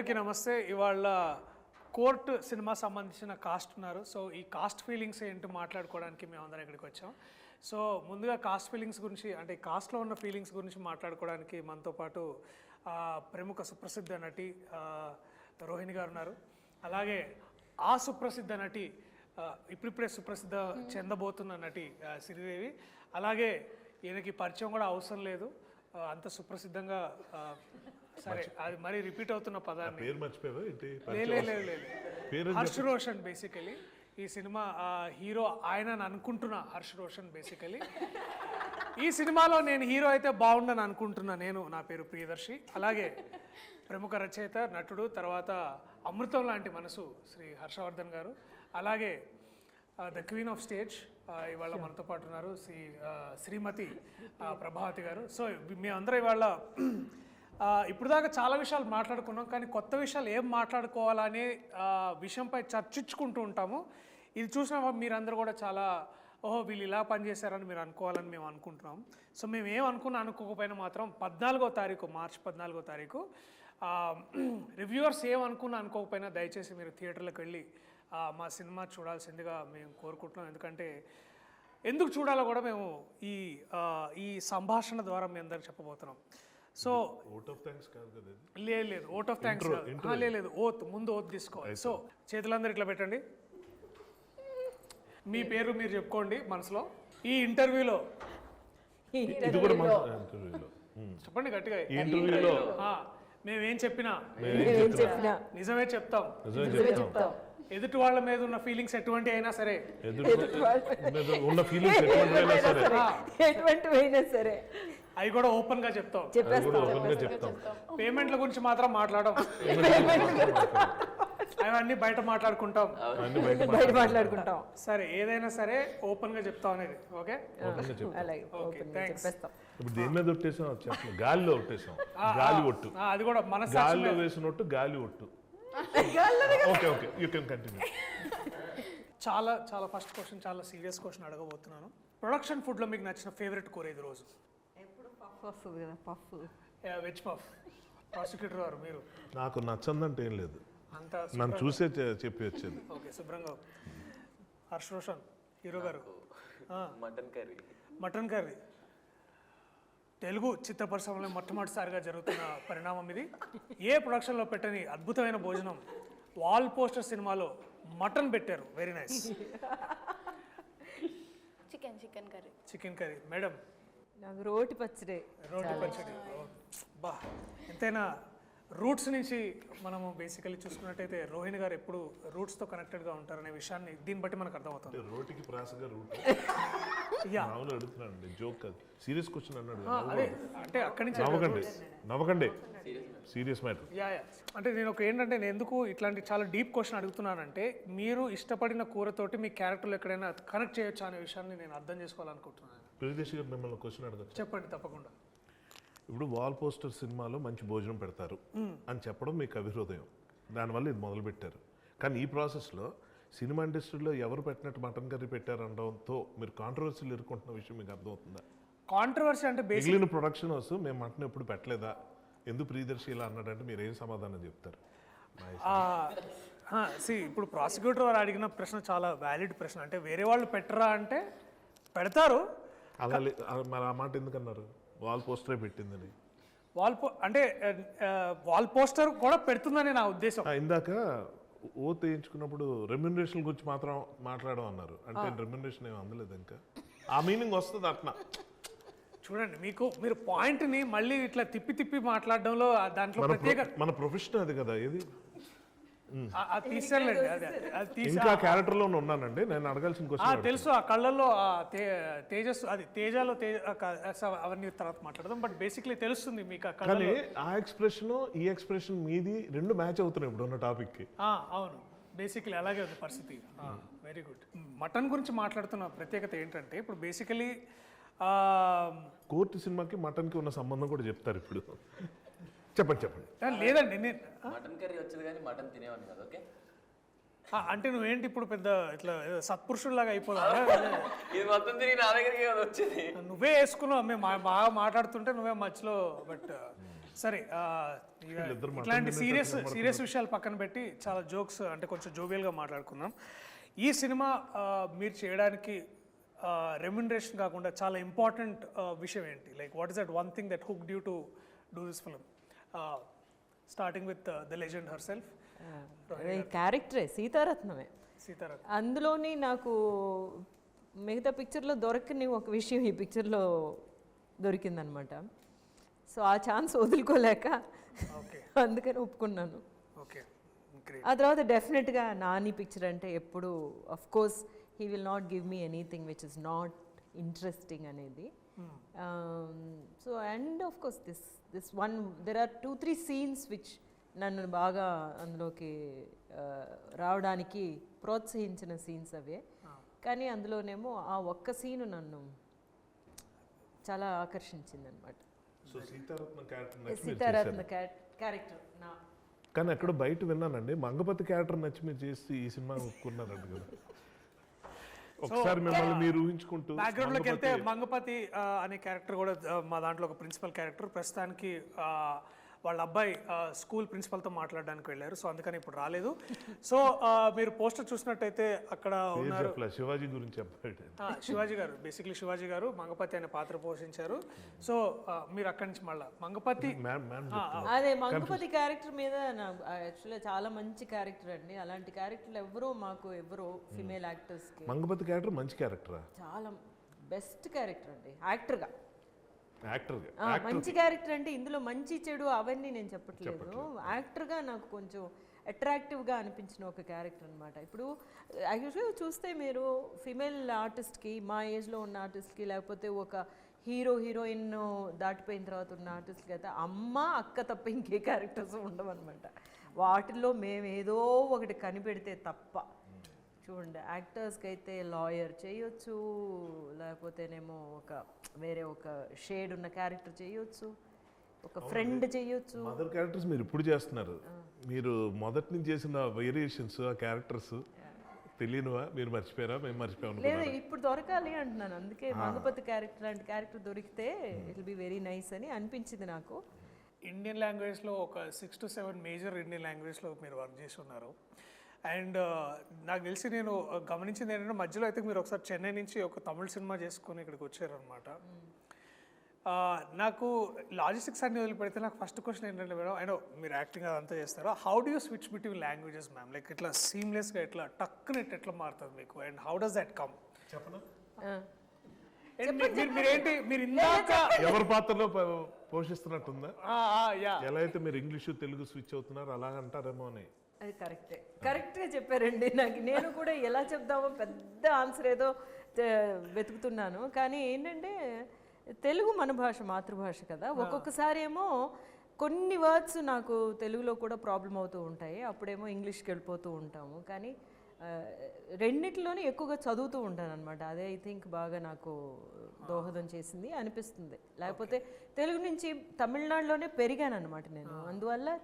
అందరికీ నమస్తే. ఇవాళ కోర్ట్ సినిమా సంబంధించిన కాస్ట్ ఉన్నారు. సో ఈ కాస్ట్ ఫీలింగ్స్ ఏంటి మాట్లాడుకోవడానికి మేము అందరం ఇక్కడికి వచ్చాం. సో ముందుగా కాస్ట్ ఫీలింగ్స్ గురించి, అంటే కాస్ట్లో ఉన్న ఫీలింగ్స్ గురించి మాట్లాడుకోవడానికి మనతో పాటు ప్రముఖ సుప్రసిద్ధ నటి రోహిణి గారు ఉన్నారు. అలాగే ఆ సుప్రసిద్ధ నటి ఇప్పుడిప్పుడే సుప్రసిద్ధ చెందబోతున్న నటి శ్రీదేవి. అలాగే ఈయనకి పరిచయం కూడా అవసరం లేదు, అంత సుప్రసిద్ధంగా. సరే, అది మరీ రిపీట్ అవుతున్న పదాన్ని హర్ష్ రోషన్. బేసికలీ ఈ సినిమా హీరో ఆయన అనుకుంటున్నా హర్ష్ రోషన్. బేసికలీ ఈ సినిమాలో నేను హీరో అయితే బాగుండని అనుకుంటున్నా. నా పేరు ప్రియదర్శి. అలాగే ప్రముఖ రచయిత, నటుడు, తర్వాత అమృతం లాంటి మనసు శ్రీ హర్షవర్ధన్ గారు. అలాగే ద క్వీన్ ఆఫ్ స్టేజ్ ఇవాళ మనతో పాటు ఉన్నారు శ్రీమతి ప్రభావతి గారు. సో మేమందరం ఇవాళ ఇప్పుడు దాకా చాలా విషయాలు మాట్లాడుకున్నాం, కానీ కొత్త విషయాలు ఏం మాట్లాడుకోవాలనే విషయంపై చర్చించుకుంటూ ఉంటాము. ఇది చూసిన మీరందరూ కూడా చాలా వీళ్ళు ఇలా పనిచేశారని మీరు అనుకోవాలని మేము అనుకుంటున్నాం. సో మేము అనుకోకపోయినా మాత్రం 14వ తారీఖు, మార్చి 14వ తారీఖు రివ్యూవర్స్ అనుకోకపోయినా దయచేసి మీరు థియేటర్లకు వెళ్ళి మా సినిమా చూడాల్సిందిగా మేము కోరుకుంటున్నాం. ఎందుకు చూడాలో కూడా మేము ఈ సంభాషణ ద్వారా మీ అందరికి చెప్పబోతున్నాం. సో లేదు ఓట్ ఆఫ్ థ్యాంక్స్ లేదు, ముందు ఓత్ తీసుకోవాలి. సో చేతులందరూ ఇట్లా పెట్టండి, మీ పేరు మీరు చెప్పుకోండి మనసులో. ఈ ఇంటర్వ్యూలో చెప్పండి గట్టిగా, మేమేం చెప్పినా నిజమే చెప్తాం. ఎదుటి వాళ్ళ మీద ఉన్న ఫీలింగ్స్ ఎటువంటి అయినా సరే, అవి కూడా ఓపెన్ గా చెప్తాం. పేమెంట్ల గురించి మాత్రం మాట్లాడడం, అవన్నీ బయట మాట్లాడుకుంటాం. సరే, ఏదైనా సరే ఓపెన్ గా చెప్తాం అనేది. ఓకే, ఇప్పుడు దేని మీద ఒట్టేసాం? గాలిలో ఒట్టేసాం. గాలి ఒట్టు, అది కూడా మన గాలిలో వేసినట్టు గాలి ఒట్టు. Okay okay, you can continue. చాలా చాలా ఫస్ట్ క్వశ్చన్, చాలా సీరియస్ క్వశ్చన్ అడగబోతున్నాను. ప్రొడక్షన్ ఫుడ్ లో మీకు నచ్చిన ఫేవరెట్ కూర ఇది రోజు? Veg puff. ప్రాసిక్యూటర్ గారు మీరు? నాకు నచ్చందంటే ఏం లేదు, నన్ను చూసే చెప్పి వచ్చేది. ఓకే, శుభ్రంగా. హర్ష్ రోషన్ హీరో గారు? Mutton curry. తెలుగు చిత్ర పరిశ్రమలో మొట్టమొదటిసారిగా జరుగుతున్న పరిణామం ఇది. ఏ ప్రొడక్షన్లో పెట్టని అద్భుతమైన భోజనం. వాల్ పోస్టర్ సినిమాలో మటన్ పెట్టారు. Very nice. Chicken curry. Madam? రోటి పచ్చడి. బా, ఎంతైనా రూట్స్ నుంచి మనము బేసికలీ చూసుకున్నట్టయితే రోహిణి గారు ఎప్పుడు రూట్స్తో కనెక్టెడ్గా ఉంటారనే విషయాన్ని దీన్ని బట్టి మనకు అర్థమవుతుంది. రోటికి ప్రాసగా రూట్ అడుగుతున్నాను, జోక్ కాదు, సీరియస్ క్వశ్చన్ అన్నాడు. అంటే అక్కడి నుంచి నవ్వకండి, సీరియస్ మ్యాటర్. అంటే నేను నేను ఎందుకు ఇట్లాంటి చాలా డీప్ క్వశ్చన్ అడుగుతున్నానంటే, మీరు ఇష్టపడిన కూరతోటి మీ క్యారెక్టర్లో ఎక్కడైనా కనెక్ట్ చేయొచ్చు అనే విషయాన్ని నేను అర్థం చేసుకోవాలనుకుంటున్నాను. ప్రియదర్శి గారు మిమ్మల్ని క్వశ్చన్ అడగచ్చు? చెప్పండి, తప్పకుండా. ఇప్పుడు వాల్ పోస్టర్ సినిమాలో మంచి భోజనం పెడతారు అని చెప్పడం మీకు అభిహృదయం, దానివల్ల ఇది మొదలు పెట్టారు. కానీ ఈ ప్రాసెస్లో సినిమా ఇండస్ట్రీలో ఎవరు పెట్టినట్టు మటన్ కర్రీ పెట్టారనడంతో మీరు కాంట్రవర్సీలు ఎదుర్కొంటున్న విషయం మీకు అర్థమవుతుందా? కాంట్రవర్సీ అంటే మిగిలిన ప్రొడక్షన్ హౌస్ మేము మటన్ ఎప్పుడు పెట్టలేదా, ఎందుకు ప్రియదర్శి ఇలా అన్నాడంటే మీరు ఏం సమాధానం చెప్తారు? ఇప్పుడు ప్రాసిక్యూటర్ వారు అడిగిన ప్రశ్న చాలా వ్యాలిడ్ ప్రశ్న. అంటే వేరే వాళ్ళు పెట్టరా అంటే పెడతారు. అలా మరి ఆ మాట ఎందుకన్నారు? వాల్ పోస్టరే పెట్టిందని. అంటే వాల్ పోస్టర్ కూడా పెడుతుందని నా ఉద్దేశం. ఇందాక ఓత్ వేయించుకున్నప్పుడు రెమ్యునరేషన్ గురించి మాత్రం మాట్లాడడం అన్నారు, అంటే రెమ్యునరేషన్ ఏమి అందలేదు ఇంకా. ఆ మీనింగ్ వస్తుంది అట్లా. చూడండి, మీరు పాయింట్ని మళ్ళీ ఇట్లా తిప్పి మాట్లాడడంలో దాంట్లో ప్రత్యేక మన ప్రొఫెషన్ అది కదా. ఏది ఇంకా క్యారెక్టర్ లో ఉన్నానండి, నేను అడగాల్సిన క్వశ్చన్ తెలుసు. ఆ కళ్ళల్లో తేజస్సు, అది తేజాలో అవన్నీ తర్వాత మాట్లాడదాం. బట్ బేసిక్లీ తెలుస్తుంది మీకు. కానీ ఆ ఎక్స్ప్రెషన్ ఈ ఎక్స్ప్రెషన్ మీది రెండు మ్యాచ్ అవుతున్నాయి ఇప్పుడు ఉన్న టాపిక్ కి. అవును, బేసిక్లీ అలాగే ఉంది పరిస్థితి. Very good. మటన్ గురించి మాట్లాడుతున్న ప్రత్యేకత ఏంటంటే, ఇప్పుడు బేసికలీ కోర్టు సినిమాకి మటన్ కి ఉన్న సంబంధం కూడా చెప్తారు ఇప్పుడు. చెప్పండి. లేదండి, మటన్ కర్రీ వచ్చేది కానీ మటన్ తినేవాడిని కదా. ఓకే, అంటే నువ్వేంటి ఇప్పుడు పెద్ద ఇట్లా సత్పురుషుల్లాగా అయిపోదా? ఇది మొత్తం తిరిగి నా దగ్గరికి వచ్చేది. నువ్వే వేసుకున్నావు, మేము బాగా మాట్లాడుతుంటే నువ్వే మధ్యలో. బట్ సరే వీళ్ళిద్దరు మటన్ ఇట్లాంటి తినేటట్టు సీరియస్ విషయాలు పక్కన పెట్టి చాలా జోక్స్ అంటే కొంచెం జోవియల్గా మాట్లాడుకుందాం. ఈ సినిమా మీరు చేయడానికి రెమ్యునరేషన్ కాకుండా చాలా ఇంపార్టెంట్ విషయం ఏంటి? Like what is that one thing that hooked you to do this film, starting with the legend herself క్యారెక్టరే సీతారత్నమే. సీతారాం. అందులోని నాకు మిగతా పిక్చర్లో దొరకని ఒక విషయం ఈ పిక్చర్లో దొరికిందనమాట. సో ఆ ఛాన్స్ వదులుకోలేక ఓకే అందుకని ఒప్పుకున్నాను. Okay great. ఆ తర్వాత డెఫినెట్గా నాని పిక్చర్ అంటే ఎప్పుడు of course he will not give me anything which is not interesting అనేది. So and of course this one there are 2-3 scenes which నన్ను బాగా అందులోకి రావడానికి ప్రోత్సహించిన సీన్స్ అవే. కానీ అందులోనేమో ఆ ఒక్క సీను నన్ను చాలా ఆకర్షించింది అనమాట. So Seetharatnam character Seetharatna character నా కానీ ఎక్కడో బయట విన్నానండి, మంగపతి క్యారెక్టర్ నచ్చి మీరు చేసి ఈ సినిమా ఒప్పుకున్నారంట కదా. ఒకసారి మిమ్మల్ని మీరు ఊహించుకుంటూ బ్యాక్గ్రౌండ్ లోకి వెళ్తే మంగపతి అనే క్యారెక్టర్ కూడా మా దాంట్లో ఒక ప్రిన్సిపల్ క్యారెక్టర్. ప్రస్తుతానికి వాళ్ళ అబ్బాయి స్కూల్ ప్రిన్సిపల్తో మాట్లాడడానికి వెళ్ళారు, సో అందుకని ఇప్పుడు రాలేదు. సో మీరు పోస్టర్ చూసినట్టయితే అక్కడ ఉన్నారు శివాజీ గురించి చెప్పాడు. శివాజీ గారు, బేసిక్లీ శివాజీ గారు మంగపతి అనే పాత్ర పోషించారు. సో మీరు అక్కడి నుంచి మళ్ళీ మంగపతి అదే మంగపతి క్యారెక్టర్ మీద యాక్చువల్గా చాలా మంచి క్యారెక్టర్ అండి. అలాంటి క్యారెక్టర్లు ఎవరో ఫిమేల్ యాక్టర్స్కి మంగపతి క్యారెక్టర్ మంచి క్యారెక్టరా? చాలా బెస్ట్ క్యారెక్టర్ అండి యాక్టర్గా. యాక్టర్గా మంచి క్యారెక్టర్ అంటే ఇందులో మంచి చెడు అవన్నీ నేను చెప్పట్లేదు. యాక్టర్గా నాకు కొంచెం అట్రాక్టివ్గా అనిపించిన ఒక క్యారెక్టర్ అనమాట. ఇప్పుడు యాక్చువల్గా చూస్తే మీరు ఫిమేల్ ఆర్టిస్ట్కి, మా ఏజ్లో ఉన్న ఆర్టిస్ట్కి, లేకపోతే ఒక హీరోయిన్ దాటిపోయిన తర్వాత ఉన్న ఆర్టిస్ట్కి అయితే అమ్మ అక్క తప్ప ఇంకే క్యారెక్టర్స్ ఉండవన్నమాట. వాటిల్లో మేము ఏదో ఒకటి కనిపెడితే తప్ప. చూడండి యాక్టర్స్కి అయితే లాయర్ చేయొచ్చు, లేకపోతేనేమో వేరే ఒక షేడ్ ఉన్న క్యారెక్టర్ చేయొచ్చు, ఒక ఫ్రెండ్ చేయొచ్చు. మదర్ క్యారెక్టర్స్ మీరు ఇప్పుడు చేస్తున్నారు. మీరు మొదటి నుంచి చేసిన వేరియేషన్స్ ఆ క్యారెక్టర్స్ తెలియనివా? మీరు మర్చిపోయారా? మేము మర్చిపోయాము. లేదు ఇప్పుడు దొరకాలి అంటున్నాను. అందుకే మంగపతి క్యారెక్టర్ లాంటి క్యారెక్టర్ దొరికితే it will be very nice అని అనిపించింది నాకు. ఇండియన్ లాంగ్వేజ్లో ఒక 6 to 7 మేజర్ ఇండియన్ లాంగ్వేజ్లో మీరు వర్క్ చేసి ఉన్నారు. అండ్ నాకు తెలిసి నేను గమనించింది ఏంటంటే మధ్యలో అయితే మీరు ఒకసారి చెన్నై నుంచి ఒక తమిళ సినిమా చేసుకొని ఇక్కడికి వచ్చారనమాట. నాకు లాజిస్టిక్స్ అన్ని వదిలిపెడితే నాకు ఫస్ట్ క్వశ్చన్ ఏంటంటే మేడం, అయినా మీరు యాక్టింగ్ అదంతా చేస్తారో, how do you switch between languages ma'am? Like ఇట్లా సీమ్లెస్గా ఎట్లా టక్కునెట్ ఎట్లా మారుతుంది మీకు? And how does that come? చెప్పనా మీరేంటి మీరు ఇందాక ఎవరి పాత్రలో పోషిస్తున్నట్టుందా? ఎలా అయితే మీరు ఇంగ్లీషు తెలుగు స్విచ్ అవుతున్నారు అలాగంటారేమో అని. అది కరెక్ట్గా చెప్పారండి. నేను కూడా ఎలా చెప్దామో పెద్ద ఆన్సర్ ఏదో వెతుకుతున్నాను. కానీ ఏంటంటే తెలుగు మన భాష, మాతృభాష కదా. ఒక్కొక్కసారి ఏమో కొన్ని వర్డ్స్ నాకు తెలుగులో కూడా ప్రాబ్లం అవుతూ ఉంటాయి, అప్పుడేమో ఇంగ్లీష్కి వెళ్ళిపోతూ ఉంటాము. కానీ రెండిట్లోనే ఎక్కువగా చదువుతూ ఉంటాను అనమాట. అదే ఐ థింక్ బాగా నాకు దోహదం చేసింది అనిపిస్తుంది. లేకపోతే తెలుగు నుంచి తమిళనాడులోనే పెరిగాను అనమాట నేను. అందువల్ల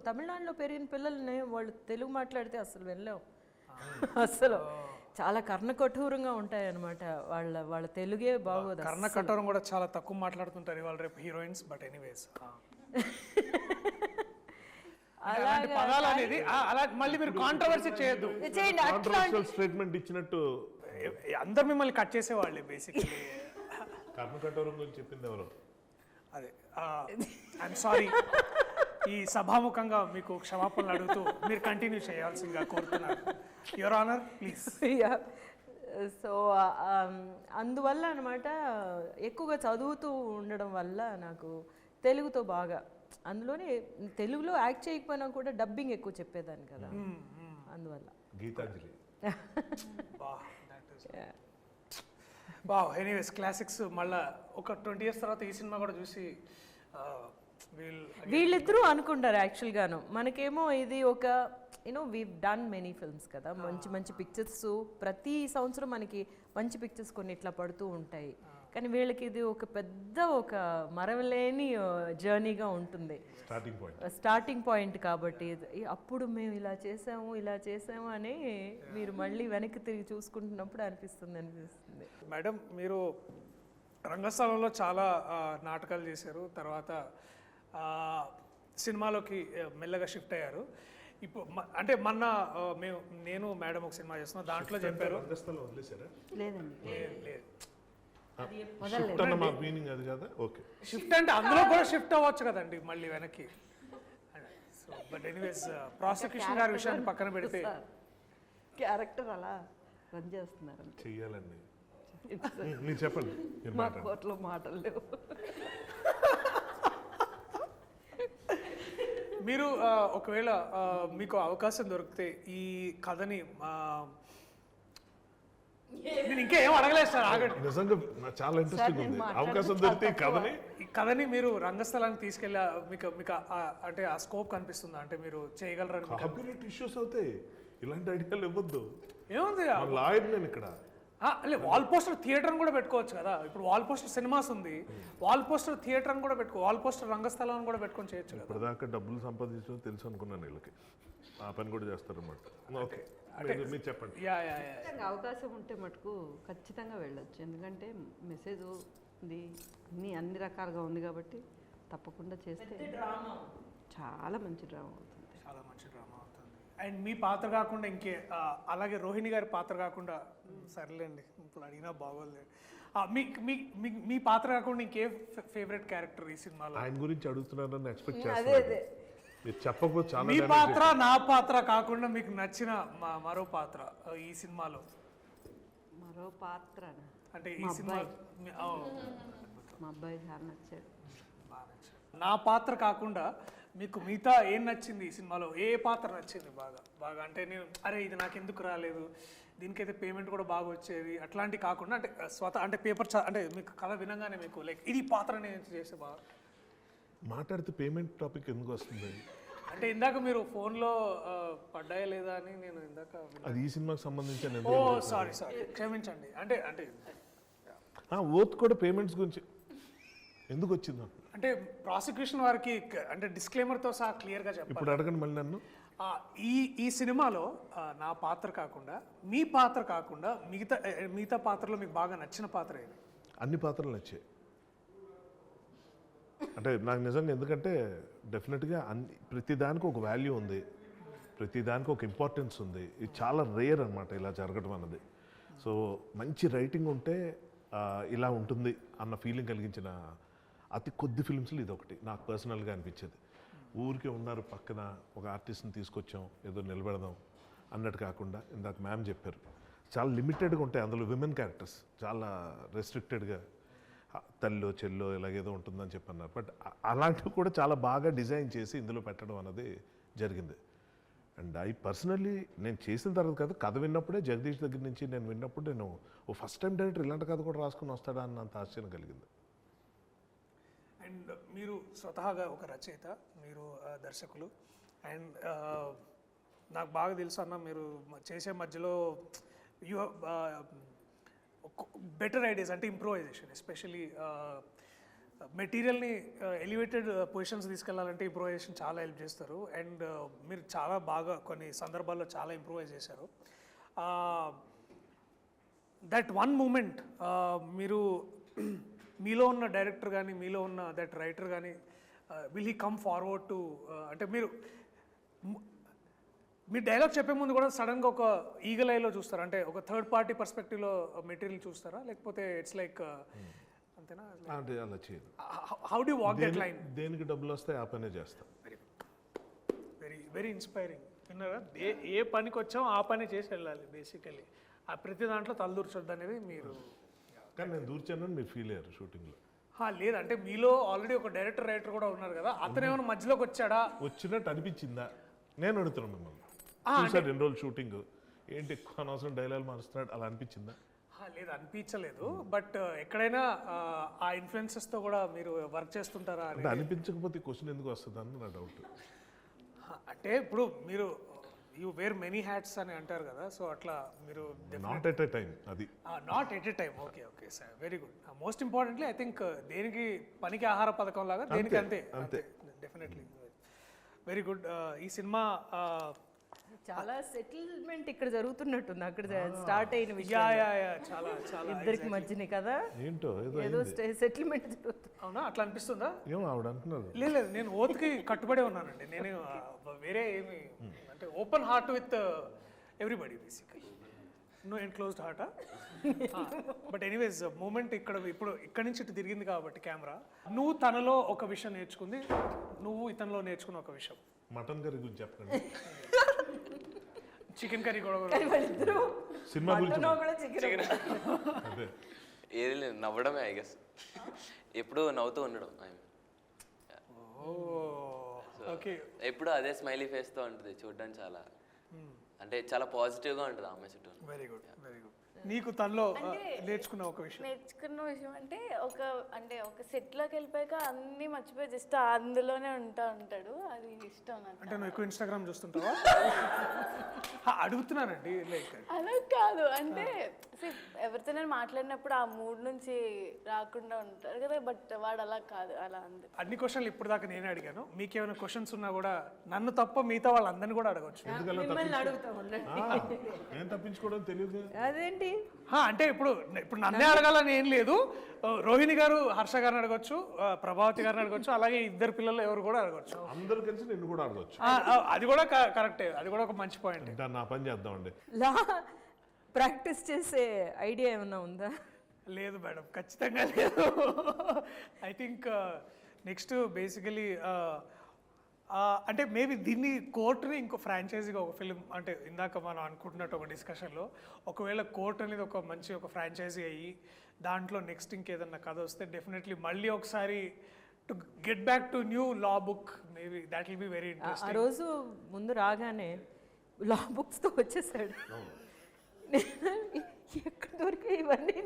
తమిళనాడులో పెరిగిన పిల్లల్ని వాళ్ళు తెలుగు మాట్లాడితే అసలు వెళ్ళలేవు. అసలు చాలా కర్ణకఠోరంగా ఉంటాయి అనమాట. వాళ్ళ తెలుగే బాగోదు. కర్ణకఠోరం కూడా చాలా తక్కువ మాట్లాడుతుంటారు ఇవాళ రేపు హీరోయిన్స్. బట్ ఎనీవేస్ పదాలు అనేది అలా మళ్ళీ మీరు కాంట్రవర్సీ చేయొద్దు. స్టేట్మెంట్ ఇచ్చినట్టు అందరు మిమ్మల్ని కట్ చేసేవాళ్ళే బేసిక్లీ. కర్ణకఠోరం గురించి చెప్పింది ఎవరు? అదే ఐఎమ్ సారీ. ఈ సభాముఖంగా మీకు క్షమాపణలు అడుగుతూ మీరు కంటిన్యూ చేయాల్సిందిగా కోరుతున్నాను. Your honour please. సో అందువల్ల అనమాట ఎక్కువగా చదువుతూ ఉండడం వల్ల నాకు తెలుగుతో బాగా, అందులోనే తెలుగులో యాక్ట్ చేయకపోయినా కూడా డబ్బింగ్ ఎక్కువ చెప్పేదాన్ని కదా, అందువల్ల. గీతాంజలి. Anyways classics. మళ్ళీ ఒక 20 years తర్వాత ఈ సినిమా కూడా చూసి వీళ్ళిద్దరూ అనుకుంటారు యాక్చువల్గాను. మనకేమో ఇది ఒక వీ డన్ మెనీ ఫిల్మ్స్ కదా, మంచి మంచి పిక్చర్స్ ప్రతి సంవత్సరం మనకి మంచి పిక్చర్స్ కొన్ని ఇట్లా పడుతూ ఉంటాయి. కానీ వీళ్ళకి ఇది ఒక పెద్ద ఒక మరవలేని జర్నీగా ఉంటుంది, స్టార్టింగ్ పాయింట్. కాబట్టి అప్పుడు మేము ఇలా చేసాము అని మీరు మళ్ళీ వెనక్కి తిరిగి చూసుకుంటున్నప్పుడు అనిపిస్తుంది. మేడం మీరు రంగస్థలంలో చాలా నాటకాలు చేశారు, తర్వాత సినిమాలోకి మెల్లగా షిఫ్ట్ అయ్యారు. ఇప్పుడు అంటే మొన్న నేను మేడం ఒక సినిమా చేస్తున్నాం, దాంట్లో చెప్పారు. రంగస్థలం వదిలేశారా? లేదండి, లేదు షిఫ్ట్ అన్న మా మీనింగ్ అది కదా. ఓకే, షిఫ్ట్ అంటే అందులో కూడా షిఫ్ట్ అవ్వచ్చు కదండి మళ్ళీ వెనక్కి. సో బట్ ఎనీవేస్ ప్రాసిక్యూషన్ గారి విషయాన్ని పక్కన పెడితే క్యారెక్టర్ అలా రన్ చేస్తున్నారు. చెయ్యాలండి. మీరు చెప్పండి, మీరు మా మాట్లాడండి. కోర్టులో మాటలు లేవు. మీరు ఒకవేళ మీకు అవకాశం దొరికితే ఈ కథని నేను ఇంకా ఏం అడగలేదు సార్, ఆగండి. నిజంగా నాకు చాలా ఇంట్రెస్టింగ్ నేను ఉంది. మాట్లాడుతూ అవకాశం దొరికితే ఈ చాలా కథని ఈ కథని మీరు రంగస్థలానికి తీసుకెళ్ళి మీకు మీకు అంటే ఆ స్కోప్ కనిపిస్తుందా, అంటే మీరు చేయగలరని మీకు కాపీరైట్ ఇష్యూస్ అవుతాయి. ఇలాంటి ఐడియాలు ఇవ్వద్దు. ఏముంది? లాయర్ నేను ఇక్కడ. వాల్ పోస్టర్ థియేటర్ అని కూడా పెట్టుకోవచ్చు కదా. ఇప్పుడు వాల్ పోస్టర్ సినిమాస్ ఉంది, వాల్ పోస్టర్ థియేటర్ అని కూడా వాల్ పోస్టర్ రంగస్థలం అని కూడా పెట్టుకొని చేయొచ్చు కదా. ఇప్పటిదాకా డబ్బులు సంపాదించడం తెలుసు అనుకున్నాను వీళ్ళకి. ఆ పని కూడా చేస్తారన్నమాట. ఓకే, మీరు చెప్పండి. యా ఖచ్చితంగా అవకాశం ఉంటే మటుకు ఖచ్చితంగా వెళ్ళొచ్చు. ఎందుకంటే మెసేజ్ ఉంది, అన్ని రకాలుగా ఉంది కాబట్టి తప్పకుండా చేస్తే చాలా మంచి డ్రామా అవుతుంది. చాలా మంచి డ్రామా అవుతుంది. అండ్ మీ పాత్ర కాకుండా ఇంకే అలాగే రోహిణి గారి పాత్ర కాకుండా, సర్లేండి ఇప్పుడు అడిగినా బాగోలేదు, మీ పాత్ర కాకుండా ఇంకే ఫేవరెట్ క్యారెక్టర్ ఈ సినిమాలో? ఆయన గురించి అడుగుతున్నారని ఎక్స్పెక్ట్ అదే చేస్తాను. మీరు చెప్పకపోతే చాలా మీ పాత్ర నా పాత్ర కాకుండా మీకు నచ్చిన మరో పాత్ర ఈ సినిమాలో? మరో పాత్ర అంటే ఈ సినిమా మా అబ్బాయి చాలా నచ్చాడు. నా పాత్ర కాకుండా మీకు మిగతా ఏం నచ్చింది ఈ సినిమాలో? ఏ పాత్ర నచ్చింది బాగా అంటే నేను అరే ఇది నాకు ఎందుకు రాలేదు, దీనికైతే పేమెంట్ కూడా బాగా వచ్చేది అట్లాంటి కాకుండా, అంటే అంటే పేపర్ అంటే మీకు కథ వినగానే మీకు లైక్ ఇది పాత్ర నేను చేస్తే బాగా మాట్లాడితే పేమెంట్ టాపిక్ ఎందుకు వస్తుంది? అంటే ఇందాక మీరు ఫోన్లో పడ్డాయా లేదా అని నేను ఇందాక అది ఈ సినిమాకి సంబంధించిన ఓ సారీ క్షమించండి. అంటే ఓత్ కూడా పేమెంట్స్ గురించి ఎందుకు వచ్చింది? అంటే ప్రాసిక్యూషన్ వారికి అంటే డిస్క్లైమర్తో సహా క్లియర్గా చెప్పాలి. ఇప్పుడు అడగండి మళ్ళీ నన్ను. ఈ సినిమాలో నా పాత్ర కాకుండా మీ పాత్ర కాకుండా మిగతా పాత్రలో మీకు బాగా నచ్చిన పాత్ర ఏది? అన్ని పాత్రలు నచ్చాయి. అంటే నాకు నిజంగా, ఎందుకంటే డెఫినెట్గా ప్రతి దానికి ఒక వాల్యూ ఉంది, ప్రతి దానికి ఒక ఇంపార్టెన్స్ ఉంది. ఇది చాలా రేర్ అనమాట ఇలా జరగడం అన్నది. సో మంచి రైటింగ్ ఉంటే ఇలా ఉంటుంది అన్న ఫీలింగ్ కలిగించిన అతి కొద్ది ఫిల్మ్స్లో ఇది ఒకటి నాకు పర్సనల్గా అనిపించేది. ఊరికే ఉన్నారు పక్కన ఒక ఆర్టిస్ట్ని తీసుకొచ్చాం ఏదో నిలబెడదాం అన్నట్టు కాకుండా, ఇందాక మ్యామ్ చెప్పారు చాలా లిమిటెడ్గా ఉంటాయి అందులో విమెన్ క్యారెక్టర్స్, చాలా రెస్ట్రిక్టెడ్గా తల్లో చెల్లో ఇలాగేదో ఉంటుందని చెప్పన్నారు. బట్ అలాంటివి కూడా చాలా బాగా డిజైన్ చేసి ఇందులో పెట్టడం అన్నది జరిగింది. అండ్ ఐ పర్సనల్లీ నేను చేసిన తర్వాత కదా కథ విన్నప్పుడే, జగదీష్ దగ్గర నుంచి నేను విన్నప్పుడు నేను ఫస్ట్ టైం డైరెక్టర్ ఇలాంటి కథ కూడా రాసుకుని వస్తాడా అన్నంత ఆశ్చర్యం కలిగింది. అండ్ మీరు స్వతహాగా ఒక రచయిత, మీరు దర్శకులు, అండ్ నాకు బాగా తెలుసు అన్న మీరు చేసే మధ్యలో యూ బెటర్ ఐడియాస్ అంటే ఇంప్రూవైజేషన్, ఎస్పెషలీ మెటీరియల్ని ఎలివేటెడ్ పొజిషన్స్ తీసుకెళ్లాలంటే ఇంప్రూవైజేషన్ చాలా హెల్ప్ చేస్తారు. అండ్ మీరు చాలా బాగా కొన్ని సందర్భాల్లో చాలా ఇంప్రూవైజ్ చేశారు. దట్ వన్ మూమెంట్ మీరు మీలో ఉన్న డైరెక్టర్ కానీ మీలో ఉన్న దట్ రైటర్ కానీ will he come forward to, అంటే మీరు డైలాగ్ చెప్పే ముందు కూడా సడన్గా ఒక ఈగల్ ఐలో చూస్తారా, అంటే ఒక థర్డ్ పార్టీ పర్స్పెక్టివ్లో మెటీరియల్ చూస్తారా, లేకపోతే ఇట్స్ లైక్ అంతేనా? అంటే అలా చేయదు. How do walk that line? దేనికి డబ్బులు వస్తాయి ఆ పనే చేస్తాం. Very very inspiring. విన్నారా? ఏ పనికి వచ్చామో ఆ పని చేసి వెళ్ళాలి బేసికలీ. ఆ ప్రతి దాంట్లో తలదూర్చొద్దు అనేది మీరు. కానీ నేను దూర్చానని మీరు ఫీల్ అయ్యారు షూటింగ్లో? లేదంటే మీలో ఆల్రెడీ ఒక డైరెక్టర్ రైటర్ కూడా ఉన్నారు కదా, అతను ఏమైనా మధ్యలోకి వచ్చాడా? వచ్చినట్టు అనిపించిందా? నేను అడుగుతున్నాను మిమ్మల్ని. చూసారు 2 రోజులు షూటింగ్, ఏంటి ఎక్కువ అనవసరం డైలాగ్ మారుస్తున్నాడు అలా అనిపించిందా? లేదు అనిపించలేదు. బట్ ఎక్కడైనా ఆ ఇన్ఫ్లుయెన్సెస్తో కూడా మీరు వర్క్ చేస్తుంటారా? అంటే అనిపించకపోతే క్వశ్చన్ ఎందుకు వస్తుంది అని నా డౌట్. అంటే ఇప్పుడు మీరు యూ వేర్ మెనీ హ్యాట్స్ అని అంటారు కదా, సో అట్లా మీరు నాట్ ఎట్ ఎ టైం. అది not at a time. Okay sir, very good. Most importantly I think దేనికి పనికి ఆహార పథకం లాగా దేనికి అంతే. Definitely very good. ఈ సినిమా చాలా సెటిల్మెంట్ ఇక్కడ జరుగుతున్నట్టుంది అక్కడ స్టార్ట్ అయిన యా విషయం యా యా చాలా చాలా ఇద్దరికి మధ్యనే కదా ఏంటో ఏదో ఏదో సెటిల్మెంట్ జరుగుతుంది. అవునా అట్లా అనిపిస్తుందా? ఏమో ఆవిడ అంటున్నారు. లేదు లేదు, నేను ఓత్కి కట్టుబడే ఉన్నానండి. నేను వేరే ఏమి అంటే open heart with everybody basically, no enclosed హార్టా. బట్ ఎనీవేస్ మూమెంట్ ఇప్పుడు ఇక్కడి నుంచి ఇటు తిరిగింది కాబట్టి కెమెరా, నువ్వు తనలో ఒక విషయం నేర్చుకుంది, నువ్వు ఇతనిలో నేర్చుకున్న ఒక విషయం. మటన్ కర్రీ గురించి చెప్పండి. చికెన్ కర్రీ కూడా కానీ వాళ్ళిద్దరూ సినిమా గురించి మటన్ కూడా చికెన్ అదే ఏది లేదు, నవ్వడమే ఐ గెస్. ఎప్పుడు నవ్వుతూ ఉండడం ఆయన. ఓకే. ఎప్పుడు అదే స్మైలీ ఫేస్తో ఉంటుంది, చూడడానికి చాలా అంటే చాలా పాజిటివ్గా ఉంటుంది ఆమె చుట్టూ. Very good very good. నీకు తనలో నేర్చుకున్న ఒక విషయం? నేర్చుకున్న విషయం అంటే ఒక సెట్లోకి వెళ్ళిపోయాక అన్నీ మర్చిపోయి జస్ట్ అందులోనే ఉంటాడు. అది ఇష్టం నాకు. అంటే నువ్వు ఎక్కువ ఇన్స్టాగ్రామ్ చూస్తుంటావా? అడుగుతున్నానండి. లైక్ అలా కాదు, అంటే ఎవరితో నేను మాట్లాడినప్పుడు ఆ మూడ్ నుంచి రాకుండా ఉంటారు కదా, బట్ వాడు అలా కాదు, అలా అంది. అన్ని క్వశ్చన్లు ఇప్పుడు దాకా నేనే అడిగాను. మీకేమైనా క్వశ్చన్స్ ఉన్నా కూడా నన్ను తప్ప మిగతా వాళ్ళందరినీ కూడా అడగవచ్చు. మిమ్మల్ని అడుగుతా ఉండండి. ఏం తప్పించుకోవడం తెలియదు. అదేంటి అంటే ఇప్పుడు నన్నే అడగాలని ఏం లేదు. రోహిణి గారు హర్ష గారిని అడగొచ్చు, ప్రభావతి గారిని అడగొచ్చు, అలాగే ఇద్దరు పిల్లలు ఎవరు కూడా అడగొచ్చు. అందరు కలిసి నిన్ను కూడా అడగచ్చు. అది కూడా కరెక్టే, అది కూడా ఒక మంచి పాయింట్. ఇంకా నా పని చేద్దామండి. లా ప్రాక్టీస్ చేసే ఐడియా ఏమన్నా ఉందా? లేదు మేడం, ఖచ్చితంగా లేదు. ఐ థింక్ నెక్స్ట్ బేసికలీ అంటే మేబీ దీన్ని కోర్టుని ఇంకో ఫ్రాంచైజీగా ఒక ఫిలిం, అంటే ఇందాక మనం అనుకుంటున్నట్టు ఒక డిస్కషన్లో ఒకవేళ కోర్ట్ అనేది ఒక మంచి ఒక ఫ్రాంచైజీ అయ్యి దాంట్లో నెక్స్ట్ ఇంకేదన్నా కథ వస్తే డెఫినెట్లీ మళ్ళీ ఒకసారి to get back to new law book, maybe that will be very ఆ ఇంట్రెస్టింగ్. రోజు ముందు రాగానే లా బుక్స్తో వచ్చేసాడు. ఎక్కడ దొరికాయి ఇవన్నీ?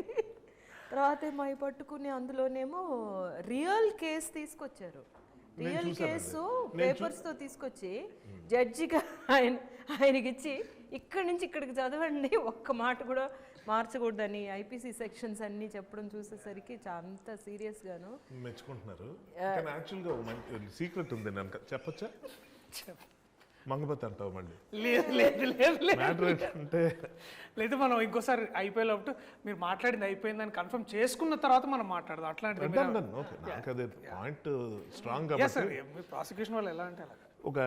తర్వాత ఏమో అవి పట్టుకుని అందులోనేమో రియల్ కేసు తీసుకొచ్చారు. రియల్ కేసు పేపర్స్తో తీసుకొచ్చి జడ్జిగా ఆయనకి ఇచ్చి ఇక్కడి నుంచి ఇక్కడికి చదవండి, ఒక్క మాట కూడా మార్చకూడదని ఐపీసీ సెక్షన్స్ అన్నీ చెప్పడం చూసేసరికి అంత సీరియస్గాను మెచ్చుకుంటున్నారు. కానీ యాక్చువల్గా మంచి సీక్రెట్ ఉంది, నేను చెప్పచ్చా? మంగపతి అంటావు మళ్ళీ. లేదు లేదు లేదు లేదు మ్యాటర్ ఏంటంటే లేదు, మనం ఇంకోసారి అయిపోయేటప్పుడు మీరు మాట్లాడింది అయిపోయిందని కన్ఫర్మ్ చేసుకున్న తర్వాత మనం మాట్లాడదాం. అట్లాంటిది ఓకే, నాకు అదే పాయింట్ స్ట్రాంగ్ సార్. కాబట్టి. మీ ప్రాసిక్యూషన్ వాళ్ళు ఎలా అంటే అలాగా. ఒక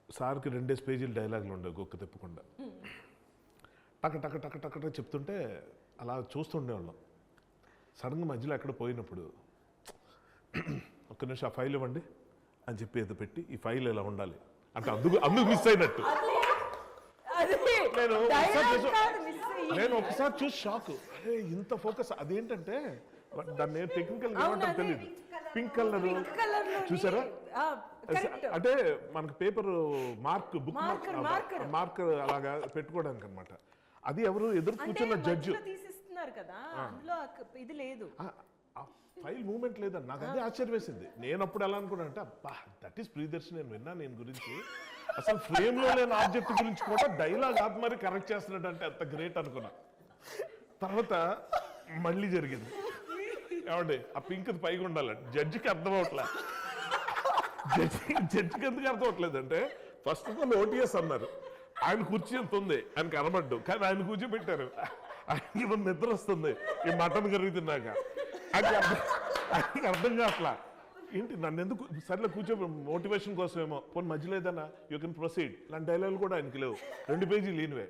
సార్కి 2 పేజీలు డైలాగులు ఉండవు గొక్క తిప్పకుండా. టక టక టక టక టక చెప్తుంటే అలా చూస్తుండేవాళ్ళం. సడన్గా మధ్యలో ఎక్కడ పోయినప్పుడు ఒక్క నిమిషం ఆ ఫైల్ ఇవ్వండి అని చెప్పి ఏదో పెట్టి ఈ ఫైల్ ఇలా ఉండాలి అంటే అందుకు మిస్ అయినట్టు. నేను ఒకసారి చూసి షాక్, అరే ఇంత ఫోకస్. అదేంటంటే దాన్ని టెక్నికల్ ఏమంటారు తెలియదు, పింక్ కలర్ చూసారా? అంటే మనకు పేపర్ బుక్ మార్కర్ అలాగా పెట్టుకోవడానికి అనమాట. అది ఎవరు ఎదురు కూర్చున్న జడ్జి తీసిస్తున్నారు కదా, అందులో ఇది లేదు, ఫైల్ మూమెంట్ లేదని నాకు అదే ఆశ్చర్యం వేసింది. నేను అప్పుడు ఎలా అనుకున్నా అంటే అబ్బా దట్ ఈస్ ప్రియదర్శి, నేను విన్నా నేను గురించి అసలు ఫ్రేమ్ లో లేని ఆబ్జెక్ట్ గురించి కూడా డైలాగ్ ఆపి మరి కరెక్ట్ చేస్తున్నాడు అంటే అంత గ్రేట్ అనుకున్నా. తర్వాత మళ్ళీ జరిగింది. ఏమండి ఆ పింక్ పైగా ఉండాలండి, జడ్జికి అర్థం అవట్లేదు. జడ్జికి ఎందుకు అర్థం అవట్లేదు అంటే ఫస్ట్ ఆఫ్ ఆల్ ఓటీఎస్ అన్నారు, ఆయన కుర్చీ ఎంత ఉంది ఆయన కనబడ్డు, కానీ ఆయన కూర్చోబెట్టారు. ఆయనకి నిద్ర వస్తుంది ఈ మటన్ కర్రీ తిన్నాక. ఆయనకి అర్థం కావట్లా, ఏంటి నన్ను ఎందుకు సర్లే కూర్చో మోటివేషన్ కోసమేమో, పోనీ మధ్యలో ఏదన్నా యూ కెన్ ప్రొసీడ్ ఇలాంటి డైలాగులు కూడా ఆయనకి లేవు, 2 పేజీలు లేనివే.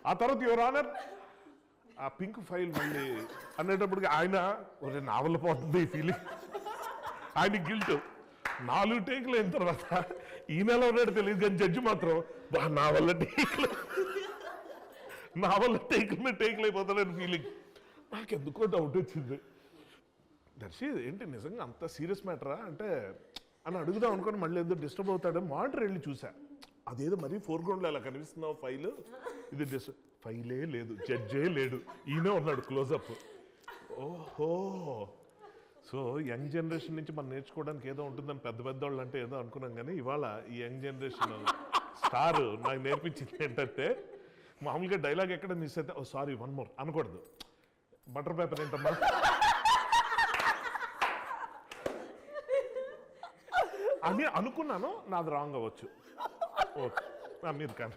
ఆ తర్వాత యువర్ ఆనర్ ఆ పింక్ ఫైల్ మళ్ళీ అనేటప్పటికి ఆయన ఒక నావల్ పోతుంది ఈ ఫీలింగ్, ఆయన గిల్ట్. 4 టేకులు అయిన తర్వాత ఈ నెల ఉన్నాడు తెలియదు కానీ జడ్జి మాత్రం నా వల్ల టేకులు అయిపోతాడని ఫీలింగ్. నాకెందుకో డౌట్ వచ్చింది, దర్శి ఏంటి నిజంగా అంత సీరియస్ మ్యాటరా అంటే అని అడుగుదాం అనుకుని మళ్ళీ ఎందుకు డిస్టర్బ్ అవుతాడో మానిటర్ వెళ్ళి చూసా. అదేదో మరీ ఫోర్గ్రౌండ్లో అలా కనిపిస్తున్నావు ఫైల్, ఇది ఫైలే లేదు, జడ్జే లేడు, ఈయనే ఉన్నాడు క్లోజప్. ఓహో, సో యంగ్ జనరేషన్ నుంచి మనం నేర్చుకోవడానికి ఏదో ఉంటుందని పెద్దవాళ్ళు అంటే ఏదో అనుకున్నాం, కానీ ఇవాళ ఈ యంగ్ జనరేషన్ స్టార్ నాకు నేర్పించింది ఏంటంటే మామూలుగా డైలాగ్ ఎక్కడ మిస్ అయితే ఓ సారీ 1 more అనకూడదు. బటర్ పేపర్ ఏంటమ్మా అని అనుకున్నాను, నాది రాంగ్ అవ్వచ్చు. ఓకే మీరు కానీ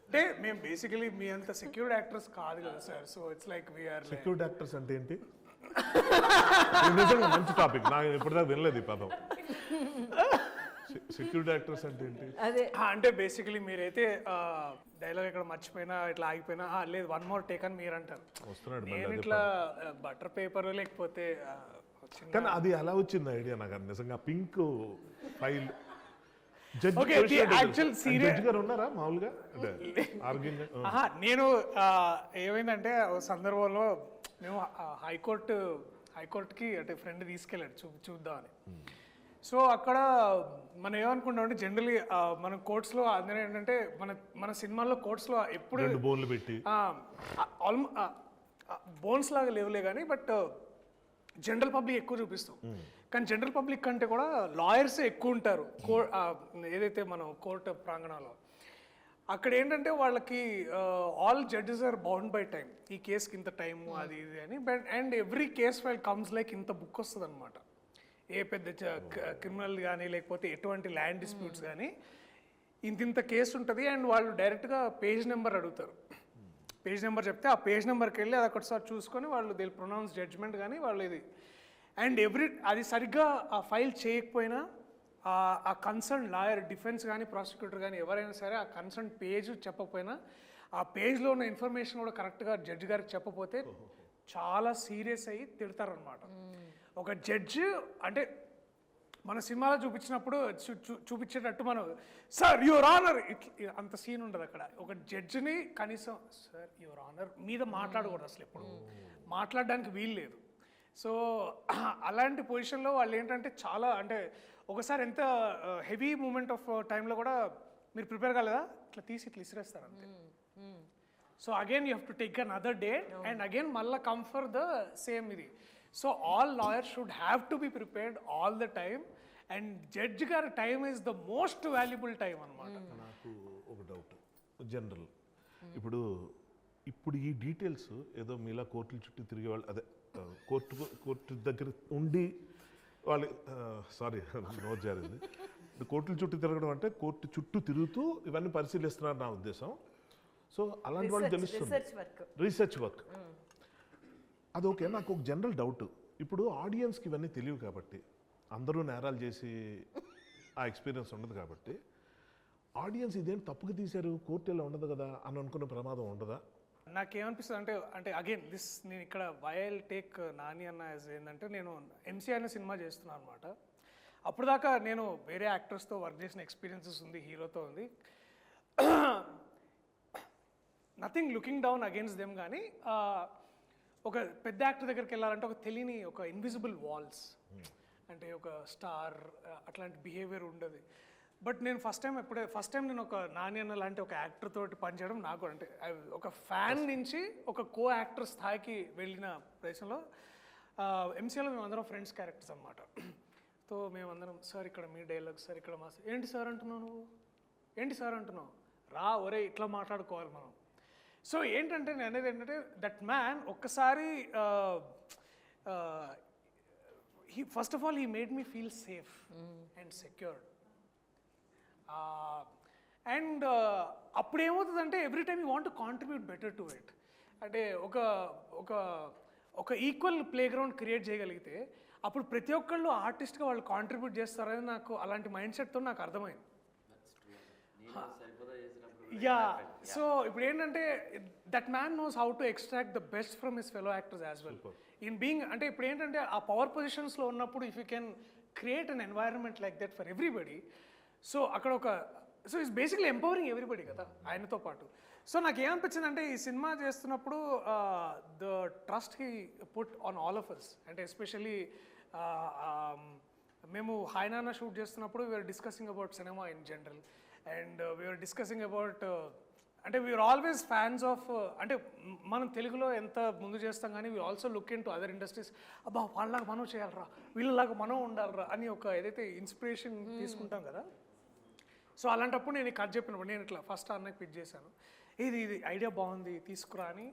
అంటే మేము బేసికలీ మీ అంత సెక్యూర్డ్ యాక్టర్స్ కాదు కదా sir. So it's like we are secured actors అంటే ఏంటి? ఇది నిజంగా మంచి టాపిక్, నాకు ఇప్పటిదాకా వినలేదు ఈ పదం. సెక్యూరిటీ యాక్టర్స్ అంటే ఏంటి? అదే అంటే బేసికలీ మీరైతే డైలాగ్ ఇక్కడ మర్చిపోయినా ఇట్లా ఆగిపోయినా లేదు 1 more టేక్ అని మీరు అంటారు. వస్తున్నాడు నేను ఇట్లా బటర్ పేపర్ లేకపోతే కానీ అది ఎలా వచ్చింది ఐడియా నాకు నిజంగా? Pink file Okay, the actual serious- గారు ఉన్నారా మామూలుగా ఆర్గ్యూయింగ్? నేను ఏమైందంటే ఓ సందర్భంలో మేము హైకోర్టుకి అంటే ఫ్రెండ్ తీసుకెళ్ళాడు చూద్దామని. సో అక్కడ మనం ఏమనుకుంటాం అంటే జనరలీ మన కోర్ట్స్లో అందరూ ఏంటంటే మన సినిమాల్లో కోర్ట్స్లో ఎప్పుడు 2 బోన్లు పెట్టి బోన్స్ లాగా లేవులే కానీ బట్ జనరల్ పబ్లిక్ ఎక్కువ చూపిస్తాం. కానీ జనరల్ పబ్లిక్ కంటే కూడా లాయర్స్ ఎక్కువ ఉంటారు ఏదైతే మనం కోర్టు ప్రాంగణంలో. అక్కడ ఏంటంటే వాళ్ళకి all judges are bound by time. ఈ కేసుకి ఇంత టైము అది ఇది అని. But and every case file comes like ఇంత బుక్ వస్తుంది అనమాట. ఏ పెద్ద క్రిమినల్ కానీ లేకపోతే ఎటువంటి ల్యాండ్ డిస్ప్యూట్స్ కానీ ఇంత కేసు ఉంటుంది. అండ్ వాళ్ళు డైరెక్ట్గా పేజ్ నెంబర్ అడుగుతారు. పేజ్ నెంబర్ చెప్తే ఆ పేజ్ నెంబర్కి వెళ్ళి అది ఒకటిసారి చూసుకొని వాళ్ళు దే ప్రొనౌన్స్ జడ్జ్మెంట్ కానీ వాళ్ళు ఇది. అండ్ అది సరిగ్గా ఆ ఫైల్ చేయకపోయినా ఆ కన్సర్న్ లాయర్, డిఫెన్స్ కానీ ప్రాసిక్యూటర్ కానీ ఎవరైనా సరే ఆ కన్సర్న్ పేజ్ చెప్పకపోయినా ఆ పేజ్లో ఉన్న ఇన్ఫర్మేషన్ కూడా కరెక్ట్గా జడ్జి గారికి చెప్పకపోతే చాలా సీరియస్ అయ్యి తిడతారనమాట. ఒక జడ్జ్ అంటే మన సినిమాలో చూపించినప్పుడు చూపించేటట్టు మనం సార్ యువర్ ఆనర్ అంత సీన్ ఉండదు అక్కడ. ఒక జడ్జిని కనీసం సార్ యువర్ ఆనర్ మీద మాట్లాడకూడదు అసలు, ఎప్పుడు మాట్లాడడానికి వీలు లేదు. సో అలాంటి పొజిషన్లో వాళ్ళు ఏంటంటే చాలా అంటే ఒకసారి ఎంత హెవీ మూమెంట్ ఆఫ్ టైంలో కూడా మీరు ప్రిపేర్ కాలేదా ఇట్లా తీసి ఇట్లా ఇసిరేస్తారు అంతే. So again you have to take another date and again మళ్ళీ కమ్ ఫర్ ద సేమ్ ఇది. So all lawyers should have to be prepared all the time. And judge గారి time is the most valuable time అనమాట. నాకు ఒక doubt general, ఇప్పుడు ఈ details ఏదో మీలా కోర్టుల చుట్టూ తిరిగే వాళ్ళు, అదే కోర్టు దగ్గర ఉండి వాళ్ళు సారీ నోట్ జరిగింది. కోర్టుల చుట్టూ తిరగడం అంటే కోర్టు చుట్టూ తిరుగుతూ ఇవన్నీ పరిశీలిస్తున్నారు నా ఉద్దేశం. సో అలాంటి వాళ్ళు తెలుస్తుంది రీసెర్చ్ వర్క్. అది ఓకే. నాకు ఒక జనరల్ డౌట్, ఇప్పుడు ఆడియన్స్కి ఇవన్నీ తెలియవు కాబట్టి, అందరూ నేరాలు చేసి ఆ ఎక్స్పీరియన్స్ ఉండదు కాబట్టి ఆడియన్స్ ఇదేం తప్పుగా తీశారు కోర్టు ఇలా ఉండదు కదా అని అనుకునే ప్రమాదం ఉండదా? నాకేమనిపిస్తుంది అంటే అగైన్ నేను ఇక్కడ వైల్ టేక్ నాని అన్న ఏంటంటే నేను ఎంసీ అనే సినిమా చేస్తున్నాను అనమాట. అప్పుడు దాకా నేను వేరే యాక్టర్స్తో వర్క్ చేసిన ఎక్స్పీరియన్సెస్ ఉంది, హీరోతో ఉంది. Nothing looking down against them. కానీ ఒక పెద్ద యాక్టర్ దగ్గరికి వెళ్ళాలంటే ఒక తెలియని ఒక ఇన్విజిబుల్ వాల్స్, అంటే ఒక స్టార్ అట్లాంటి బిహేవియర్ ఉండదు. బట్ నేను ఫస్ట్ టైం నేను ఒక నాని అన్న లాంటి ఒక యాక్టర్ తోటి పనిచేయడం నాకు అంటే ఒక ఫ్యాన్ నుంచి ఒక కో యాక్టర్ స్థాయికి వెళ్ళిన ప్రదేశంలో ఎంసీలో మేమందరం ఫ్రెండ్స్ క్యారెక్టర్స్ అనమాట. సో మేమందరం సార్ ఇక్కడ మీ డైలాగ్ సార్ ఇక్కడ మా ఏంటి సార్ అంటున్నావు నువ్వు, ఏంటి సార్ అంటున్నావు, రా ఒరే ఇట్లా మాట్లాడుకోవాలి మనం. సో ఏంటంటే నేను అనేది ఏంటంటే దట్ మ్యాన్ ఒక్కసారి first of all he made me feel safe and secured. And అప్పుడు ఏమవుతుందంటే every time you want to contribute better to it. అంటే ఒక ఈక్వల్ ప్లే గ్రౌండ్ క్రియేట్ చేయగలిగితే అప్పుడు ప్రతి ఒక్కళ్ళు ఆర్టిస్ట్గా వాళ్ళు కాంట్రిబ్యూట్ చేస్తారని నాకు అలాంటి మైండ్ సెట్తో నాకు అర్థమైంది. యా, సో ఇప్పుడు ఏంటంటే that man knows how to extract the best from his fellow actors as well in being. అంటే ఇప్పుడు ఏంటంటే ఆ పవర్ పొజిషన్స్లో ఉన్నప్పుడు if you can create an environment like that for everybody, so అక్కడ so it's basically empowering everybody కదా ఆయనతో పాటు. సో నాకు ఏమనిపించింది అంటే ఈ సినిమా చేస్తున్నప్పుడు the trust he put on all of us. అంటే ఎస్పెషల్లీ మేము హాయ్ నాన్న షూట్ చేస్తున్నప్పుడు we are discussing about cinema in general and we are discussing about అంటే వీఆర్ ఆల్వేస్ ఫ్యాన్స్ ఆఫ్ అంటే మనం తెలుగులో ఎంత ముందు చేస్తాం కానీ we also look into other industries. అబ్బా వాళ్ళలాగా మనం చేయాలరా, వీళ్ళలాగా మనం ఉండాలరా అని ఒక ఏదైతే ఇన్స్పిరేషన్ తీసుకుంటాం కదా. సో అలాంటప్పుడు నేను కథ చెప్పినప్పుడు నేను ఇట్లా ఫస్ట్ అన్నకి పిచ్ చేశాను, ఇది ఐడియా బాగుంది తీసుకురా అని.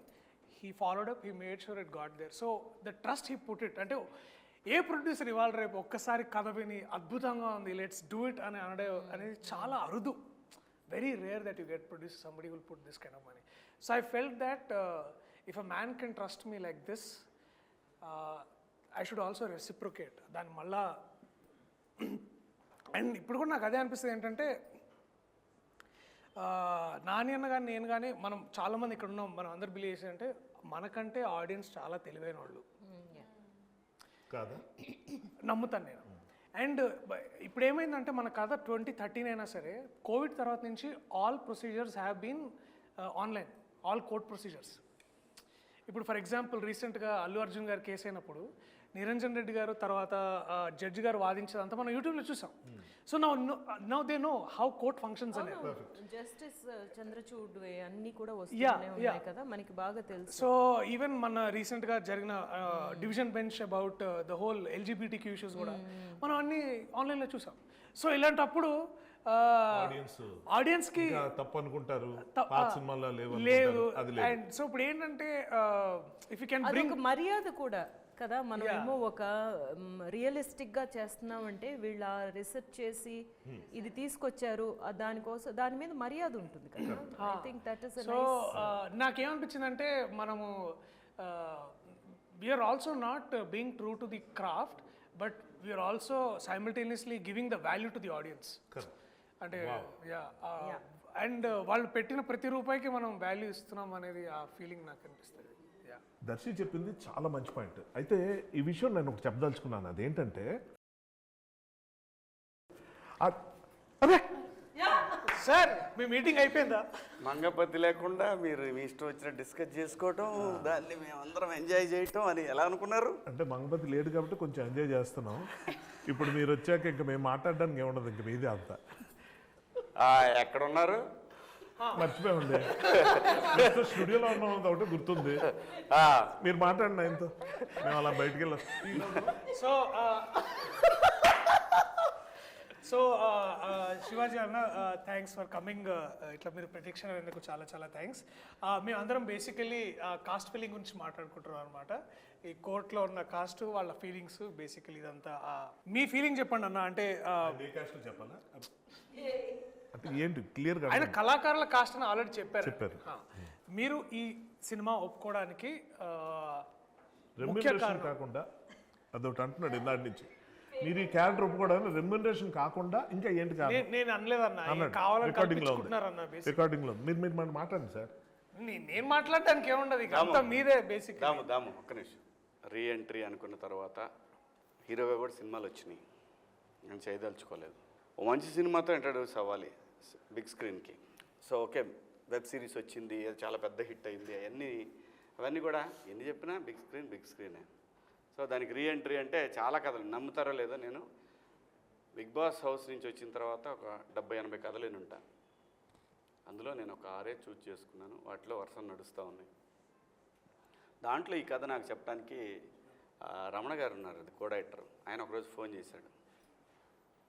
He followed up, he made sure it got there. So the trust he put it. అంటే ఏ ప్రొడ్యూసర్ ఇవాళ రేపు ఒక్కసారి కథ విని అద్భుతంగా ఉంది లెట్స్ డూ ఇట్ అని అనడం అనేది చాలా అరుదు, very rare that you get produced somebody will put this kind of money. So I felt that if a man can trust me like this, I should also reciprocate. దాని మళ్ళా and ఇప్పుడు కూడా నాకు అదే అనిపిస్తుంది ఏంటంటే నాని అన్న కానీ నేను కానీ మనం చాలామంది ఇక్కడ ఉన్నాం, మనం అందరు బిలీవ్ చేసి అంటే మనకంటే ఆడియన్స్ చాలా తెలివైన వాళ్ళు కాదా? నమ్ముతాను నేను. అండ్ ఇప్పుడు ఏమైందంటే మన కథ 2013 అయినా సరే కోవిడ్ తర్వాత నుంచి all procedures have been online, all court procedures. ఇప్పుడు ఫర్ ఎగ్జాంపుల్ రీసెంట్గా అల్లు అర్జున్ గారు కేసు అయినప్పుడు నిరంజన్ రెడ్డి గారు తర్వాత జడ్జి గారు వాదించేదంతా మనం యూట్యూబ్లో చూసాం. So now they know how court functions అనేది. జస్టిస్ చంద్రచూడ్ వే అన్ని కూడా వస్తూనే ఉన్నాయి కదా, మనకి బాగా తెలుసు. సో ఈవెన్ మన రీసెంట్గా జరిగిన division bench about the whole LGBTQ issues కూడా మనం అన్ని ఆన్లైన్లో చూసాం. సో ఇలాంటప్పుడు ఆడియన్స్ కి తప్పు అనుకుంటారు, పాత సినిమాల్లో లేదు. అండ్ సో ఇప్పుడు ఏంటంటే ఇఫ్ యూ కెన్ బ్రింగ్ మర్యాద కూడా కదా, మనం ఏమో ఒక రియలిస్టిక్ గా చేస్తున్నామంటే వీళ్ళ రీసెర్చ్ చేసి ఇది తీసుకొచ్చారు, దానికోసం దాని మీద మర్యాద ఉంటుంది కదా. I think that is. So నాకేమనిపించిందంటే మనము we are also not being true to the craft, but we are also simultaneously giving the value to the audience. అంటే అండ్ వాళ్ళు పెట్టిన ప్రతి రూపాయికి మనం వాల్యూ ఇస్తున్నాం అనేది ఆ ఫీలింగ్ నాకు అనిపిస్తుంది. దర్శి చెప్పింది చాలా మంచి పాయింట్. అయితే ఈ విషయం నేను ఒకటి చెప్పదలుచుకున్నాను. అదేంటంటే అదే సార్ మీ మీటింగ్ అయిపోయిందా? మంగపతి లేకుండా మీరు మీ ఇష్టం వచ్చిన డిస్కస్ చేసుకోవటం, దాన్ని మేమందరం ఎంజాయ్ చేయటం అని ఎలా అనుకున్నారు? అంటే మంగపతి లేడు కాబట్టి కొంచెం ఎంజాయ్ చేస్తున్నాం. ఇప్పుడు మీరు వచ్చాక ఇంకా మేము మాట్లాడడానికి ఏముండదు, ఇంక మీదే అంతా. ఎక్కడ ఉన్నారు? మర్చిపోయామండి, స్టూడియోలో ఉన్నాం ఒకటి గుర్తుంది. మీరు మాట్లాడండి ఆయనతో, మేము అలా బయటికి వెళ్ళాం. సో శివాజీ అన్న థ్యాంక్స్ ఫర్ కమింగ్. ఇట్లా మీరు ప్రత్యక్ష అయినందుకు చాలా చాలా థ్యాంక్స్. మేము అందరం బేసికలీ కాస్ట్ ఫీలింగ్ గురించి మాట్లాడుకుంటున్నాం అనమాట. ఈ కోర్టులో ఉన్న కాస్ట్, వాళ్ళ ఫీలింగ్స్, బేసికలీ ఇదంతా. మీ ఫీలింగ్ చెప్పండి అన్న. అంటే చెప్పాలా అంటే ఏంటి క్లియర్గా? ఆయన కళాకారుల కాస్ట్ అని ఆల్రెడీ చెప్పారు. మీరు ఈ సినిమా ఒప్పుకోవడానికి రెమ్యునరేషన్ కాకుండా అదొకటి అంటున్నాడు ఇందాటి నుంచి. మీరు ఈ క్యారెక్టర్ ఒప్పుకోవడానికి రెమ్యునరేషన్ కాకుండా ఇంకా ఏంటి కాదు? నేను అనలేదన్న, కావాలని కల్పించుకుంటున్నారన్న. రికార్డింగ్ లో మీరు మాట్లాడండి సార్. నేను మాట్లాడడానికి ఏముండదు, ఇక అంతా మీదే బేసిక్. దాము ఒక్క నిమిషం. రీ ఎంట్రీ అనుకున్న తర్వాత హీరోగా కూడా సినిమాలు వచ్చినాయి, నేను చేయదలుచుకోలేదు. ఓ మంచి సినిమాతో ఇంట్రడ్యూస్ అవ్వాలి బిగ్ స్క్రీన్కి. సో ఓకే, వెబ్ సిరీస్ వచ్చింది, అది చాలా పెద్ద హిట్ అయింది, అవన్నీ కూడా ఎన్ని చెప్పినా బిగ్ స్క్రీనే. సో దానికి రీ ఎంట్రీ అంటే చాలా కథలు, నమ్ముతారో లేదో, నేను బిగ్ బాస్ హౌస్ నుంచి వచ్చిన తర్వాత ఒక 70-80 కథలు నేను ఉంటాను. అందులో నేను ఒక 6 చూజ్ చేసుకున్నాను, వాటిలో వరుస నడుస్తూ ఉన్నాయి. దాంట్లో ఈ కథ నాకు చెప్పడానికి రమణ గారు ఉన్నారు, అది కో డైరెక్టర్. ఆయన ఒకరోజు ఫోన్ చేశాడు,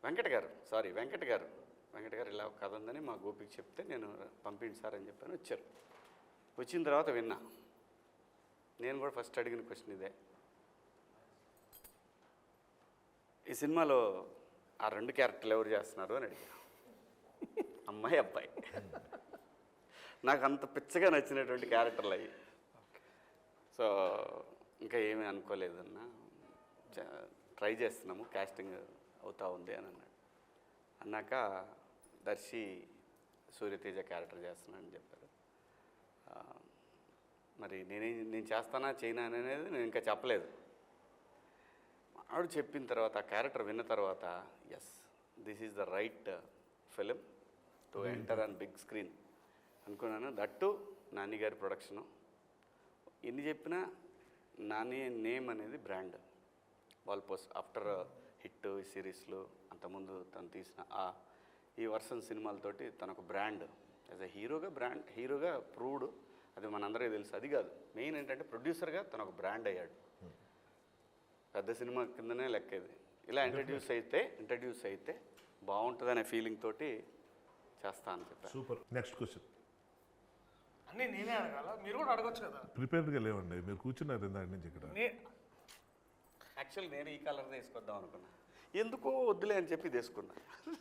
వెంకట గారు ఇలా ఒక కథ ఉందని మా గోపికి చెప్తే నేను పంపిండి సార్ అని చెప్పాను. వచ్చారు. వచ్చిన తర్వాత విన్నా. నేను కూడా ఫస్ట్ అడిగిన క్వశ్చన్ ఇదే, ఈ సినిమాలో ఆ 2 క్యారెక్టర్లు ఎవరు చేస్తున్నారు అని అడిగా. అమ్మాయి అబ్బాయి. నాకు అంత పిచ్చగా నచ్చినటువంటి క్యారెక్టర్లు అయ్యి. సో ఇంకా ఏమీ అనుకోలేదన్న, ట్రై చేస్తున్నాము, కాస్టింగ్ అవుతా ఉంది అని అన్నాడు. అన్నాక దర్శి సూర్యతేజ క్యారెక్టర్ చేస్తున్నానని చెప్పారు. మరి నేను చేస్తానా చేయనా అనేది నేను ఇంకా చెప్పలేదు. ఆవిడ చెప్పిన తర్వాత, ఆ క్యారెక్టర్ విన్న తర్వాత, yes this is the right film to enter on big screen అనుకున్నాను. దట్టు నాని గారి ప్రొడక్షను. ఎన్ని చెప్పినా నాని నేమ్ అనేది brand. Wall post after hit సిరీస్లు, అంతకుముందు తను తీసిన ఈ వర్షన్ సినిమాలతోటి తనకు బ్రాండ్ యాజ్ ఎ హీరోగా ప్రూవ్డ్. అది మనందరికీ తెలుసు. అది కాదు మెయిన్ ఏంటంటే ప్రొడ్యూసర్గా తను ఒక బ్రాండ్ అయ్యాడు. పెద్ద సినిమా కిందనే లెక్కేది. ఇలా ఇంట్రడ్యూస్ అయితే బాగుంటుందనే ఫీలింగ్ తోటి చేస్తా అని చెప్పాను. సూపర్. Next question. అన్నీ నేనే అడగాల, మీరు కూడా అడగొచ్చు కదా. ప్రిపేర్డ్గా లేవండి, మీరు కూర్చున్నారు ఇందాక నుంచి ఇక్కడ. యాక్చువల్ నేను ఈ కలర్ తీసుకొద్దాం అనుకున్నా. ఎందుకో వద్దులే అని చెప్పి తీసుకున్నా.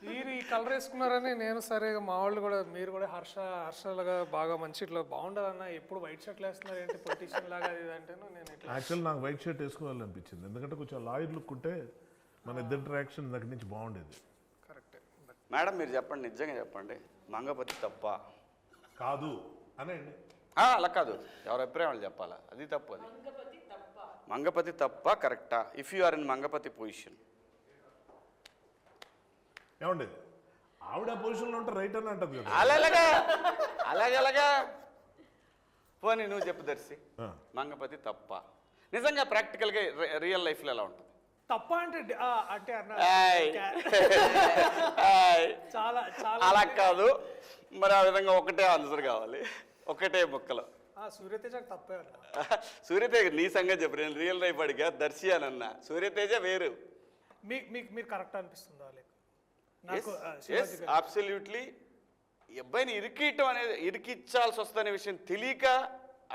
మీరు ఈ కలర్ వేసుకున్నారని నేను సరే మా వాళ్ళు కూడా మీరు కూడా హర్షలాగా బాగా మంచి ఇట్లా బాగుండదన్న ఎప్పుడు వైట్ షర్ట్లు వేస్తున్నారు ఏంటి పొలిటీషియన్ లాగా అది ఇది అంటేను నేను ఇట్లా యాక్చువల్ నాకు వైట్ షర్ట్ వేసుకోవాలనిపించింది, ఎందుకంటే కొంచెం లాయర్ లుక్ ఉంటే మన ఇద్దరు ఇంటరాక్షన్ దగ్గర నుంచి బాగుండేది. కరెక్టే. మేడం మీరు చెప్పండి, నిజంగా చెప్పండి, మంగపతి తప్ప? కాదు అనండి. అలా కాదు, ఎవరి అభిప్రాయం వాళ్ళు చెప్పాలా, అది తప్పు. అది మంగపతి తప్ప కరెక్టా? If you are in Mangapathi position. ఏమండి ఆవిడ పొజిషన్లో ఉంటే రైట్ అని అంటది కదా. అలాగలాగా పోనీ నువ్వు చెప్పు దర్శి, మంగపతి తప్ప నిజంగా ప్రాక్టికల్గా రియల్ లైఫ్లో ఎలా ఉంటుంది? తప్ప అంటే అంటే అన్న ఏయ్. ఏయ్. చాలా చాలా అలా కాదు మరి, ఆ విధంగా ఒకటే ఆన్సర్ కావాలి, ఒకటే ముక్కలో. సూర్యతేజకు తప్పే అన్న. సూర్యతేజ నీ సంగతి చెప్పు, నేను రియల్ లైఫ్ అడిగా దర్శి అని అన్నా. సూర్యతేజ వేరు. మీరు కరెక్ట్ అనిపిస్తుందా? నాకు అబ్సల్యూట్లీ. అబ్బాయిని ఇరికియటం అనేది, ఇరికిచ్చాల్సి వస్తుందనే విషయం తెలియక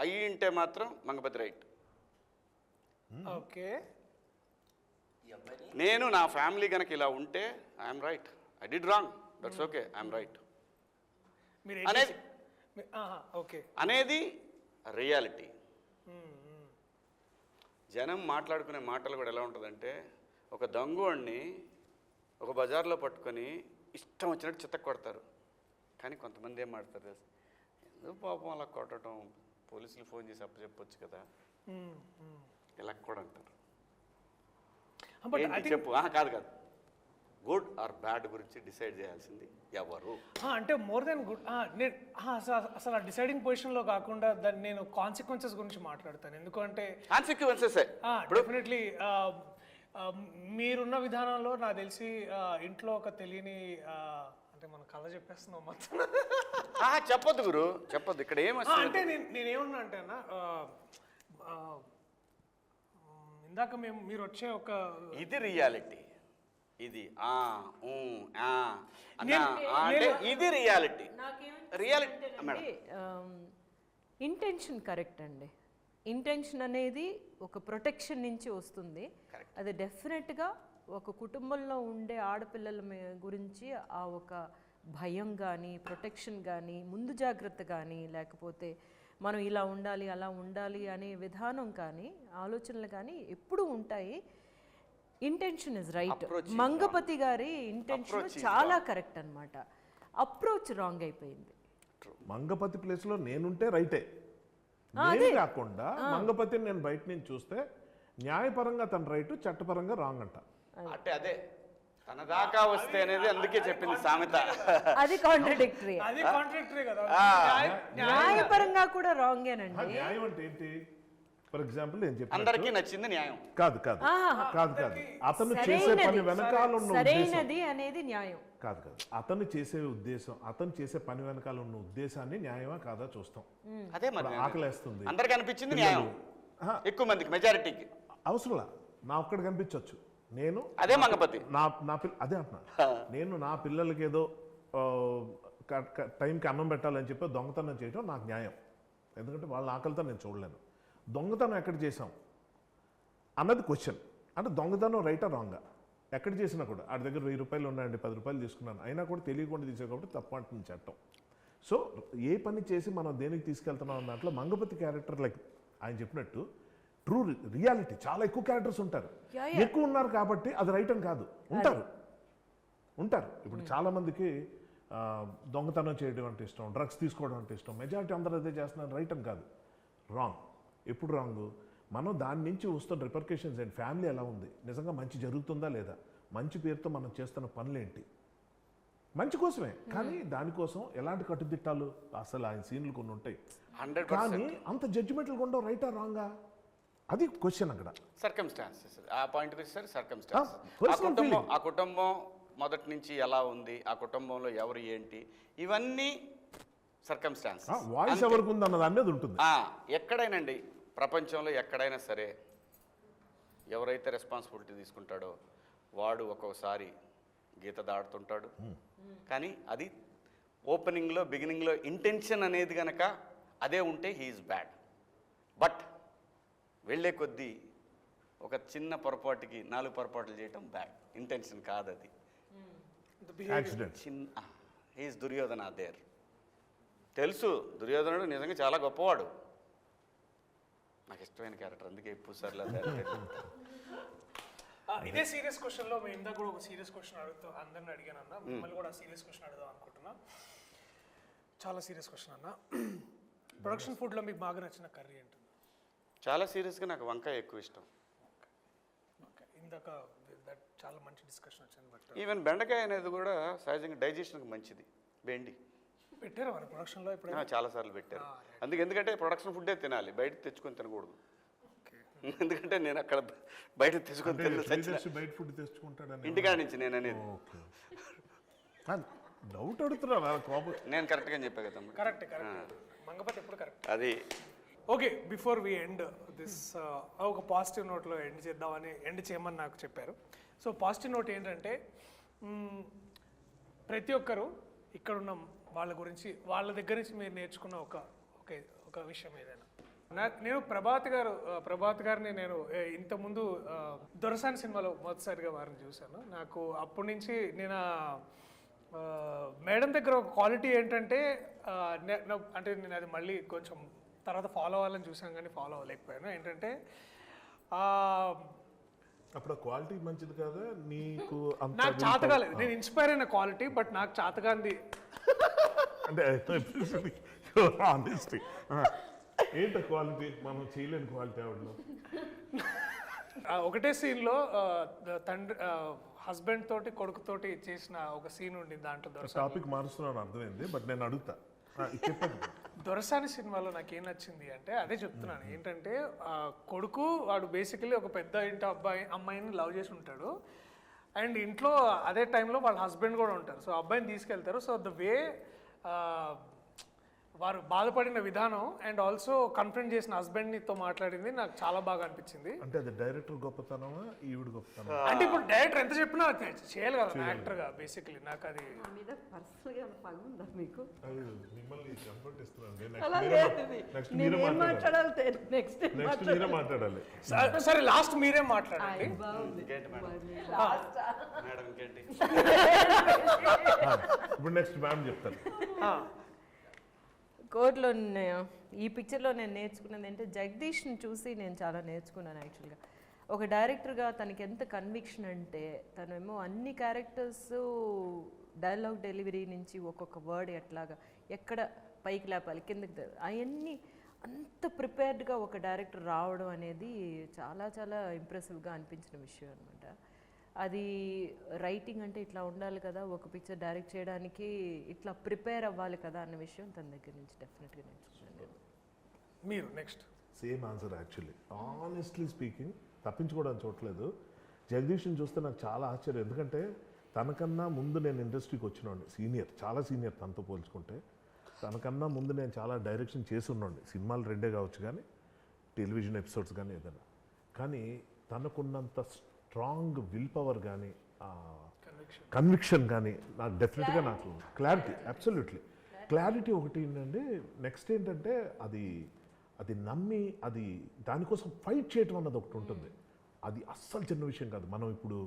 అయ్యి ఉంటే మాత్రం మంగపతి రైట్. ఓకే, నేను నా ఫ్యామిలీ కనుక ఇలా ఉంటే I'm right, I did wrong, that's okay, I'm right అనేది ఓకే అనేది రియాలిటీ. జనం మాట్లాడుకునే మాటలు కూడా ఎలా ఉంటుందంటే, ఒక దొంగోడిని ఒక బజార్లో పట్టుకొని ఇష్టం వచ్చినట్టు చిత్త కొడతారు. కానీ కొంతమంది ఏం మాడతారు తెలుసు, ఎందుకు పాపం అలా కొట్టడం, పోలీసులు ఫోన్ చేసి అప్పచెప్పొచ్చు కదా, ఇలా కూడా అంటారు. ఏంటి చెప్పు? కాదు కాదు, గుడ్ ఆర్ బ్యాడ్ గురించి డిసైడ్ చేయాల్సింది ఎవరు? అంటే మోర్ దెన్ గుడ్. నేను అసలు ఆ డిసైడింగ్ పొజిషన్లో కాకుండా దాన్ని నేను కాన్సిక్వెన్సెస్ గురించి మాట్లాడతాను. ఎందుకంటే కాన్సిక్వెన్సెస్ డెఫినెట్లీ మీరున్న విధానంలో నాకు తెలిసి ఇంట్లో ఒక తెలియని అంటే మన కథ చెప్పేస్తున్నాం మొత్తం. చెప్పొద్దు గురు, చెప్పొద్దు. ఇక్కడ అంటే నేనేమన్నా అంటే అన్న, ఇందాక మీరు వచ్చే ఒక ఇది రియాలిటీ, ఇది అంటే ఇది రియాలిటీ. రియాలిటీ ఇంటెన్షన్ కరెక్ట్ అండి. ఇంటెన్షన్ అనేది ఒక ప్రొటెక్షన్ నుంచి వస్తుంది. అది డెఫినెట్గా ఒక కుటుంబంలో ఉండే ఆడపిల్లల గురించి ఆ ఒక భయం కానీ, ప్రొటెక్షన్ కానీ, ముందు జాగ్రత్త కానీ, లేకపోతే మనం ఇలా ఉండాలి అలా ఉండాలి అనే విధానం కానీ, ఆలోచనలు కానీ ఎప్పుడూ ఉంటాయి. Intention is right. మంగపతి గారి ఇంటెన్షన్ చాలా కరెక్ట్ అన్నమాట. అప్రోచ్ రాంగ్ అయిపోయింది. మంగపతి ప్లేస్లో నేనుంటే రైటే, నేను కాకుండా మంగపతిని నేను బయట నుంచి చూస్తే న్యాయపరంగా తన రైట్, చట్టపరంగా రాంగ్ అంట. అంటే అదే తన దాకా వస్తే అనేది అందుకే చెప్పింది సామెత. అది కాంట్రడిక్టరీ. అది కాంట్రాక్టరీ కదా. న్యాయపరంగా కూడా రాంగేనండి. న్యాయం అంటే ఏంటి? ఫర్ ఎగ్జాంపుల్ నేను చెప్పాను, అందరికీ నచ్చింది న్యాయం కాదు కాదు కాదు కాదు అతను చేసే పని వెనకాల ఉన్న సరైనది అనేది న్యాయం కాదు కాదు. అతను చేసే ఉద్దేశం, అతను చేసే పని వెనకాల ఉన్న ఉద్దేశాన్ని న్యాయమా కాదా చూస్తాం. అదే మరి ఆకలేస్తుంది, అందరికి అనిపించింది న్యాయం, ఎక్కువ మందికి మెజారిటీకి అవసరంలా నా ఒక్కడికి కనిపించవచ్చు. నేను అదే మంగపతి అదే అంటున్నా, నేను నా పిల్లలకి ఏదో టైంకి అన్నం పెట్టాలని చెప్పి దొంగతనం చేయడం నాకు న్యాయం, ఎందుకంటే వాళ్ళ ఆకలితో నేను చూడలేను. దొంగతనం ఎక్కడ చేసాం అన్నది క్వశ్చన్. అంటే దొంగతనం రైటా రాంగా ఎక్కడ చేసినా కూడా ఆడి దగ్గర 1000 రూపాయలు ఉన్నాయండి, 10 రూపాయలు తీసుకున్నాను, అయినా కూడా తెలియకుండా తీసే కాబట్టి తప్పు అంటుంది చట్టం. సో ఏ పని చేసి మనం దేనికి తీసుకెళ్తున్నాం అన్న దాంట్లో మంగపతి క్యారెక్టర్ లైక్ ఆయన చెప్పినట్టు ట్రూ రియాలిటీ చాలా ఎక్కువ క్యారెక్టర్స్ ఉంటారు, ఎక్కువ ఉన్నారు కాబట్టి అది రైట్ అని కాదు, ఉంటారు. ఇప్పుడు చాలామందికి దొంగతనం చేయడం అంటే ఇష్టం, డ్రగ్స్ తీసుకోవడం అంటే ఇష్టం, మెజారిటీ అందరూ అదే చేస్తున్నారు, రైట్ అని కాదు, రాంగ్. ఎప్పుడు రాంగ్? మనం దాని నుంచి వస్తున్న రిపర్కేషన్స్ ఏంటి, ఫ్యామిలీ ఎలా ఉంది, నిజంగా మంచి జరుగుతుందా లేదా, మంచి పేరుతో మనం చేస్తున్న పనులేంటి, మంచి కోసమే కానీ దానికోసం ఎలాంటి కట్టుదిట్టాలు, అసలు ఆయన సీన్లు కొన్ని ఉంటాయి కానీ అంత జడ్జిమెంట్లు ఉండవు, రైటా రాంగా, అది క్వశ్చన్ అక్కడ. సర్కమ్స్టాన్సెస్ ఆ పాయింట్కి వచ్చేసరికి సర్కమ్స్టాన్సెస్, ఆ కుటుంబం మొదటి నుంచి ఎలా ఉంది, ఆ కుటుంబంలో ఎవరు ఏంటి, ఇవన్నీ సర్కమ్స్టాన్సెస్. వాయిస్ ఎవరికి ఉంది అన్నది అనేది ఉంటుంది. ఎక్కడైనండి ప్రపంచంలో ఎక్కడైనా సరే ఎవరైతే రెస్పాన్సిబిలిటీ తీసుకుంటాడో వాడు ఒక్కొక్కసారి గీత దాడుతుంటాడు. కానీ అది ఓపెనింగ్లో బిగినింగ్లో ఇంటెన్షన్ అనేది కనుక అదే ఉంటే హీఈస్ బ్యాడ్. బట్ వెళ్ళే కొద్దీ ఒక చిన్న పొరపాటుకి 4 పొరపాట్లు చేయటం బ్యాడ్, ఇంటెన్షన్ కాదు అది. యాక్సిడెంట్. చిన్న హీఈస్ దుర్యోధన దేర్. తెలుసు దుర్యోధనుడు నిజంగా చాలా గొప్పవాడు, నాకు ఇష్టమైన క్యారెక్టర్, అందుకే ఎక్కువ సార్లు ఇదే సీరియస్ క్వశ్చన్లో మేము ఇందాక కూడా ఒక సీరియస్ క్వశ్చన్ అడుగుతూ అందరిని అడిగాను అన్న, మిమ్మల్ని కూడా సీరియస్ క్వశ్చన్ అడుగుదాం అనుకుంటున్నా. చాలా సీరియస్ క్వశ్చన్ అన్న. ప్రొడక్షన్ ఫుడ్లో మీకు బాగా నచ్చిన కర్రీ ఏంటి? చాలా సీరియస్గా నాకు వంకాయ ఎక్కువ ఇష్టం. ఓకే, ఇందాక చాలా మంచి డిస్కషన్ వచ్చింది. బట్ ఈవెన్ బెండకాయ అనేది కూడా సహజంగా డైజెషన్కి మంచిది. బెండి పెట్టారు మన ప్రొడక్షన్లో ఇప్పుడు? చాలాసార్లు పెట్టారు. ఎందుకంటే ప్రొడక్షన్ ఫుడ్డే తినాలి, బయట తెచ్చుకొని తినకూడదు. ఎందుకంటే నేను అక్కడ బయట తెచ్చుకొని తిన్న బయట ఫుడ్ తెచ్చుకుంటాడని ఇంటికాడ నుంచి నేను అనేది. డౌట్ అడుగుతున్నా కోపం. నేను కరెక్ట్గా చెప్పా కదా. కరెక్ట్ మంగపతి ఎప్పుడు కరెక్ట్. అది okay, before we end this ఒక పాజిటివ్ నోట్లో ఎండ్ చేయమని నాకు చెప్పారు. సో పాజిటివ్ నోట్ ఏంటంటే ప్రతి ఒక్కరు ఇక్కడున్న వాళ్ళ గురించి, వాళ్ళ దగ్గర నుంచి మీరు నేర్చుకున్న ఒక విషయం ఏదైనా. నేను ప్రభాత్ గారిని నేను ఇంతకుముందు దొరసాని సినిమాలో మొదటిసారిగా వారిని చూశాను. నాకు అప్పటి నుంచి నేను మేడం దగ్గర ఒక క్వాలిటీ ఏంటంటే అంటే నేను అది మళ్ళీ కొంచెం తర్వాత ఫాలో అవ్వాలని చూసాను కానీ ఫాలో అవ్వలేకపోయాను. ఏంటంటే అప్పుడు క్వాలిటీ మంచిది కదా నీకు? నాకు చేతగాలేదు, నేను ఇన్స్పైర్ అయిన క్వాలిటీ, బట్ నాకు చేతగాంది అంటే ఏంట క్వాలిటీ? మనం చేయలేని క్వాలిటీ ఆవిడలో. ఒకటే సీన్లో తండ్రి హస్బెండ్ తోటి కొడుకుతోటి చేసిన ఒక సీన్ ఉండింది దాంట్లో. టాపిక్ మారుస్తున్నాను అర్థమైంది, బట్ నేను అడుగుతా. దొరసాని సినిమాలో నాకు ఏం నచ్చింది అంటే అదే చెప్తున్నాను. ఏంటంటే కొడుకు వాడు బేసికలీ ఒక పెద్ద ఇంటి అమ్మాయిని లవ్ చేసి ఉంటాడు, అండ్ ఇంట్లో అదే టైంలో వాళ్ళ హస్బెండ్ కూడా ఉంటారు. సో అబ్బాయిని తీసుకెళ్తారు. సో ద వే వారు బాధపడిన విధానం అండ్ ఆల్సో కన్ఫ్రంట్ చేసిన హస్బెండ్తో మాట్లాడింది నాకు చాలా బాగా అనిపించింది. అంటే అది డైరెక్టర్ గొప్పతనమా ఈవిడ గొప్పతనం? అంటే ఇప్పుడు డైరెక్టర్ ఎంత చెప్పినా చేయాలి కదా యాక్టర్గా. బేసికలీ నాకు అది మీద పర్సనల్గా పగుందా మీకు? మిమ్మల్ని కంఫర్ట్ ఇస్తున్నాను. అలా లేదు, నేను ఏం మాట్లాడాలి నెక్స్ట్ మీరే మాట్లాడాలి. సరే లాస్ట్ మీరే మాట్లాడండి. మేడం ఇంకేంటి? ఇప్పుడు నెక్స్ట్ మ్యామ్ చెప్తారు. కోర్టులో ఈ పిక్చర్లో నేను నేర్చుకున్నది ఏంటంటే జగదీష్ని చూసి నేను చాలా నేర్చుకున్నాను. యాక్చువల్గా ఒక డైరెక్టర్గా తనకి ఎంత కన్విక్షన్ అంటే తనేమో అన్ని క్యారెక్టర్స్ డైలాగ్ డెలివరీ నుంచి ఒక్కొక్క వర్డ్ ఎక్కడ పైకి లేపాలి కిందకి అవన్నీ అంత ప్రిపేర్డ్గా ఒక డైరెక్టర్ రావడం అనేది చాలా చాలా ఇంప్రెసివ్గా అనిపించిన విషయం అనమాట. అది రైటింగ్ అంటే ఇట్లా ఉండాలి కదా, ఒక పిక్చర్ డైరెక్ట్ చేయడానికి ఇట్లా ప్రిపేర్ అవ్వాలి కదా అన్న విషయం తన దగ్గర నుంచి డెఫినెట్గా నేర్చుకున్నాను. మీరు next same answer actually. Honestly speaking, తప్పించుకోవడానికి చూడలేదు. జగదీష్ని చూస్తే నాకు చాలా ఆశ్చర్యం. ఎందుకంటే తనకన్నా ముందు నేను ఇండస్ట్రీకి వచ్చినోండి, సీనియర్, చాలా సీనియర్ తనతో పోల్చుకుంటే. తనకన్నా ముందు నేను చాలా డైరెక్షన్ చేసి ఉన్నాండి. సినిమాలు 2 కావచ్చు కానీ టెలివిజన్ ఎపిసోడ్స్ కానీ ఏదైనా. కానీ తనకున్నంత స్ట్రాంగ్ విల్ పవర్ కానీ కన్విక్షన్ కానీ నాకు డెఫినెట్గా నాకు క్లారిటీ, అబ్సల్యూట్లీ క్లారిటీ ఒకటి ఏంటంటే నెక్స్ట్ ఏంటంటే అది నమ్మి అది దానికోసం ఫైట్ చేయటం అన్నది ఒకటి ఉంటుంది. అది అస్సలు చిన్న విషయం కాదు. మనం ఇప్పుడు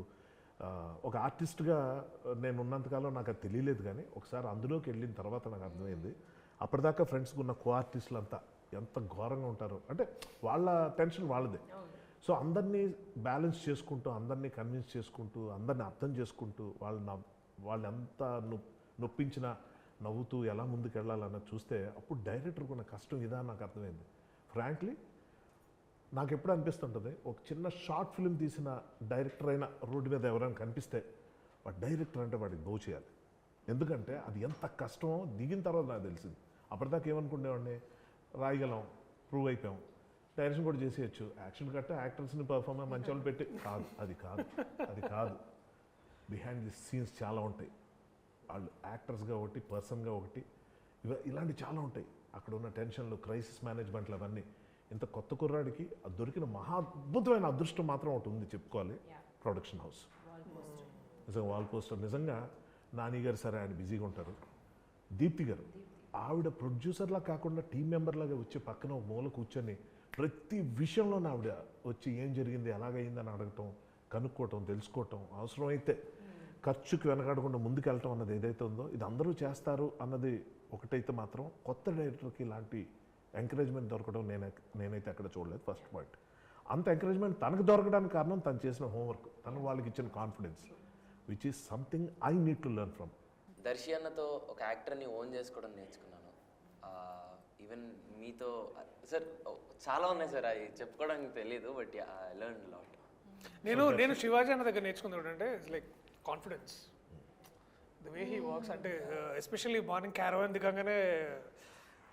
ఒక ఆర్టిస్ట్గా నేను ఉన్నంతకాలం నాకు అది తెలియలేదు, కానీ ఒకసారి అందులోకి వెళ్ళిన తర్వాత నాకు అర్థమైంది. అప్పటిదాకా ఫ్రెండ్స్కి ఉన్న కో ఆర్టిస్టులు అంతా ఎంత ఘోరంగా ఉంటారో. అంటే వాళ్ళ టెన్షన్ వాళ్ళదే. సో అందరినీ బ్యాలెన్స్ చేసుకుంటూ, అందరినీ కన్విన్స్ చేసుకుంటూ, అందరినీ అర్థం చేసుకుంటూ వాళ్ళని అంతా నొప్పించినా నవ్వుతూ ఎలా ముందుకు వెళ్ళాలన్నది చూస్తే అప్పుడు డైరెక్టర్కి ఉన్న కష్టం ఇదా నాకు అర్థమైంది. ఫ్రాంక్లీ నాకు ఎప్పుడు అనిపిస్తుంటుంది, ఒక చిన్న షార్ట్ ఫిల్మ్ తీసిన డైరెక్టర్ అయినా రోడ్డు మీద ఎవరైనా కనిపిస్తే వాడు డైరెక్టర్ అంటే వాడికి బో చేయాలి. ఎందుకంటే అది ఎంత కష్టమో దిగిన తర్వాత నాకు తెలిసింది. అప్పటిదాకా ఏమనుకునేవాడిని, రాయగలం, ప్రూవ్ అయిపోయాం, డైరెక్షన్ కూడా చేసేయచ్చు, యాక్షన్ కట్ట యాక్టర్స్ని పర్ఫార్మెన్స్ మంచి వాళ్ళు పెట్టి కాదు. అది కాదు. బిహైండ్ ది సీన్స్ చాలా ఉంటాయి. వాళ్ళు యాక్టర్స్గా ఒకటి, పర్సన్గా ఒకటి, ఇలాంటి చాలా ఉంటాయి. అక్కడ ఉన్న టెన్షన్లు, క్రైసిస్ మేనేజ్మెంట్లు, అవన్నీ. ఇంత కొత్త కుర్రాడికి దొరికిన మహా అద్భుతమైన అదృష్టం మాత్రం ఒకటి ఉంది చెప్పుకోవాలి, ప్రొడక్షన్ హౌస్. నిజంగా వాల్ పోస్టర్. నిజంగా నాని గారు సరే ఆయన బిజీగా ఉంటారు, దీప్తి గారు ఆవిడ ప్రొడ్యూసర్లా కాకుండా టీం మెంబర్లాగా వచ్చి పక్కన ఒక మూల కూర్చొని ప్రతి విషయంలో ఆవిడ వచ్చి ఏం జరిగింది ఎలాగైందని అడగటం, కనుక్కోవటం, తెలుసుకోవటం, అవసరమైతే ఖర్చుకి వెనకాడకుండా ముందుకెళ్ళటం అన్నది ఏదైతే ఉందో ఇది అందరూ చేస్తారు అన్నది ఒకటైతే మాత్రం కొత్త డైరెక్టర్కి ఇలాంటి ఎంకరేజ్మెంట్ దొరకడం నేనైతే అక్కడ చూడలేదు. First point. అంత ఎంకరేజ్మెంట్ తనకు దొరకడానికి కారణం తను చేసిన హోంవర్క్, తను వాళ్ళకి ఇచ్చిన confidence, which is something I need to learn from. Darshi అన్నతో ఒక యాక్టర్ని ఓన్ చేసుకోవడం నేర్చుకున్నాను. ఈవెన్ మీతో సార్ చాలా ఉన్నాయి సార్, అవి చెప్పుకోవడానికి తెలియదు, బట్ ఐ లెర్న్ లాట్. నేను శివాజీ అన్న దగ్గర నేర్చుకుంది ఏంటంటే it's like confidence, the way he walks. అంటే ఎస్పెషల్లీ మార్నింగ్ క్యారవాన్ దిగంగానే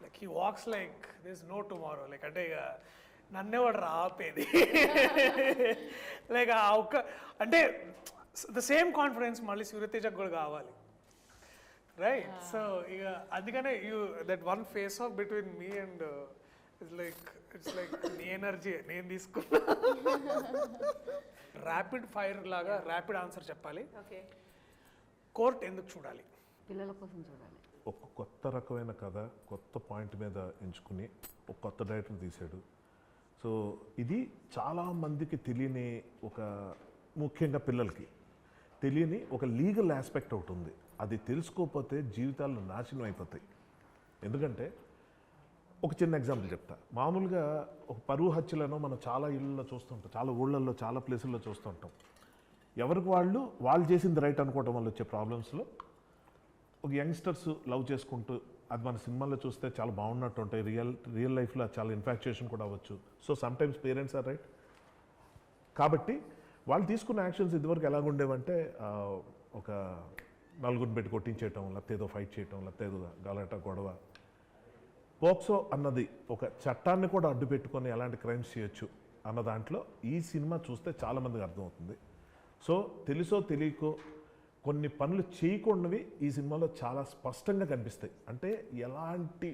like he walks like this no tomorrow. Like అంటే ఇక నన్నే వాడు రాపేది లైక్ ఆ ఒక్క అంటే ద సేమ్ కాన్ఫిడెన్స్ మళ్ళీ సూర్యతేజకు కూడా కావాలి, రైట్? సో ఇక అందుకనే that one face of between me and it's like నీ ఎనర్జీ నేను తీసుకున్నా. ర్యాపిడ్ ఫైర్ లాగా ర్యాపిడ్ ఆన్సర్ చెప్పాలి. కోర్ట్ ఎందుకు చూడాలి? పిల్లల కోసం చూడాలి. ఒక కొత్త రకమైన కథ, కొత్త పాయింట్ మీద ఎంచుకుని ఒక కొత్త డైరెక్టర్ తీశాడు. సో ఇది చాలామందికి తెలియని ఒక, ముఖ్యంగా పిల్లలకి తెలియని ఒక లీగల్ ఆస్పెక్ట్ ఒకటి ఉంది. అది తెలుసుకోకపోతే జీవితాలు నాశనం అయిపోతాయి. ఎందుకంటే ఒక చిన్న ఎగ్జాంపుల్ చెప్తా. మామూలుగా ఒక పరువు హత్యలను మనం చాలా ఇళ్ళల్లో చూస్తుంటాం, చాలా ఊళ్ళల్లో, చాలా ప్లేసుల్లో చూస్తుంటాం. ఎవరికి వాళ్ళు చేసింది రైట్ అనుకోవడం వల్ల వచ్చే ప్రాబ్లమ్స్లో ఒక యంగ్స్టర్స్ లవ్ చేసుకుంటూ, అది మన సినిమాల్లో చూస్తే చాలా బాగున్నట్టు ఉంటాయి, రియల్ లైఫ్లో చాలా ఇన్ఫాక్చుయేషన్ కూడా అవ్వచ్చు. So sometimes parents are right. కాబట్టి వాళ్ళు తీసుకున్న యాక్షన్స్ ఇదివరకు ఎలాగుండేవంటే ఒక నలుగురిని పెట్టి కొట్టించేయటం, లేకపోతే ఏదో ఫైట్ చేయటం, లేకపోతే ఏదో గలాట గొడవ. పోక్సో అన్నది ఒక చట్టాన్ని కూడా అడ్డు పెట్టుకొని ఎలాంటి క్రైమ్స్ చేయొచ్చు అన్న దాంట్లో ఈ సినిమా చూస్తే చాలామందికి అర్థమవుతుంది. సో తెలుసో తెలియకో కొన్ని పనులు చేయకుండావి ఈ సినిమాలో చాలా స్పష్టంగా కనిపిస్తాయి. అంటే ఎలాంటి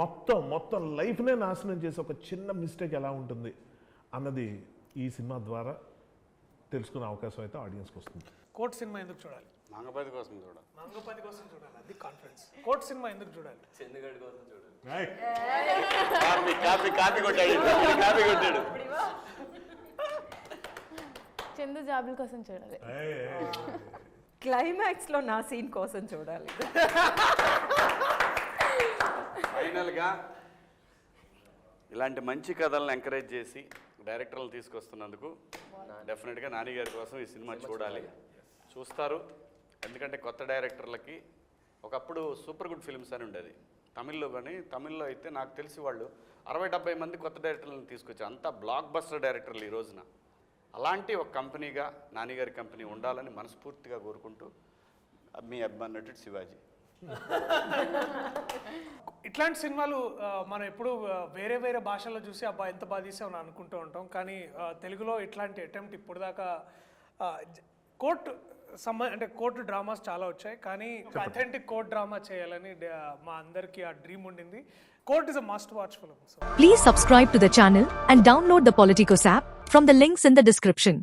మొత్తం లైఫ్నే నాశనం చేసే ఒక చిన్న మిస్టేక్ ఎలా ఉంటుంది అన్నది ఈ సినిమా ద్వారా తెలుసుకునే అవకాశం అయితే ఆడియన్స్కి వస్తుంది. కోర్ట్ సినిమా ఎందుకు చూడాలి? మంగపతి కోసం చూడాలి. మంగపతి కోసం చూడాలి, అది కాన్ఫిడెన్స్. కోర్ట్ సినిమా ఎందుకు చూడాలి? చందుగడ్ కోసం చూడాలి. కాపీ కొట్టాడు. చందు జాబుల కోసం చూడాలి. క్లైమాక్స్లో నా సీన్ కోసం చూడాలి. ఫైనల్గా ఇలాంటి మంచి కథలను ఎంకరేజ్ చేసి డైరెక్టర్లు తీసుకొస్తున్నందుకు డెఫినెట్గా నాని గారి కోసం ఈ సినిమా చూడాలి, చూస్తారు. ఎందుకంటే కొత్త డైరెక్టర్లకి ఒకప్పుడు సూపర్ గుడ్ ఫిల్మ్స్ అని ఉండేది తమిళ్లో, కానీ తమిళ్లో అయితే నాకు తెలిసి వాళ్ళు 60-70 మంది కొత్త డైరెక్టర్లను తీసుకొచ్చారు. అంతా బ్లాక్ బస్టర్ డైరెక్టర్లు ఈ రోజున. అలాంటి ఒక కంపెనీగా నానిగారి కంపెనీ ఉండాలని మనస్ఫూర్తిగా కోరుకుంటూ మీ అభిమాన నటుడు శివాజీ. ఇట్లాంటి సినిమాలు మనం ఎప్పుడు వేరే వేరే భాషల్లో చూసి అబ్బా ఎంత బాగా తీసామని అనుకుంటూ ఉంటాం. కానీ తెలుగులో ఇట్లాంటి అటెంప్ట్ ఇప్పుడు దాకా అంటే కోర్టు డ్రామాస్ చాలా వచ్చాయి, కానీ ఒక అథెంటిక్ కోర్ట్ డ్రామా చేయాలని మా అందరికీ ఆ డ్రీమ్ ఉండింది. Court is a must watch film. Please subscribe to the channel and download the Politicos app from the links in the description.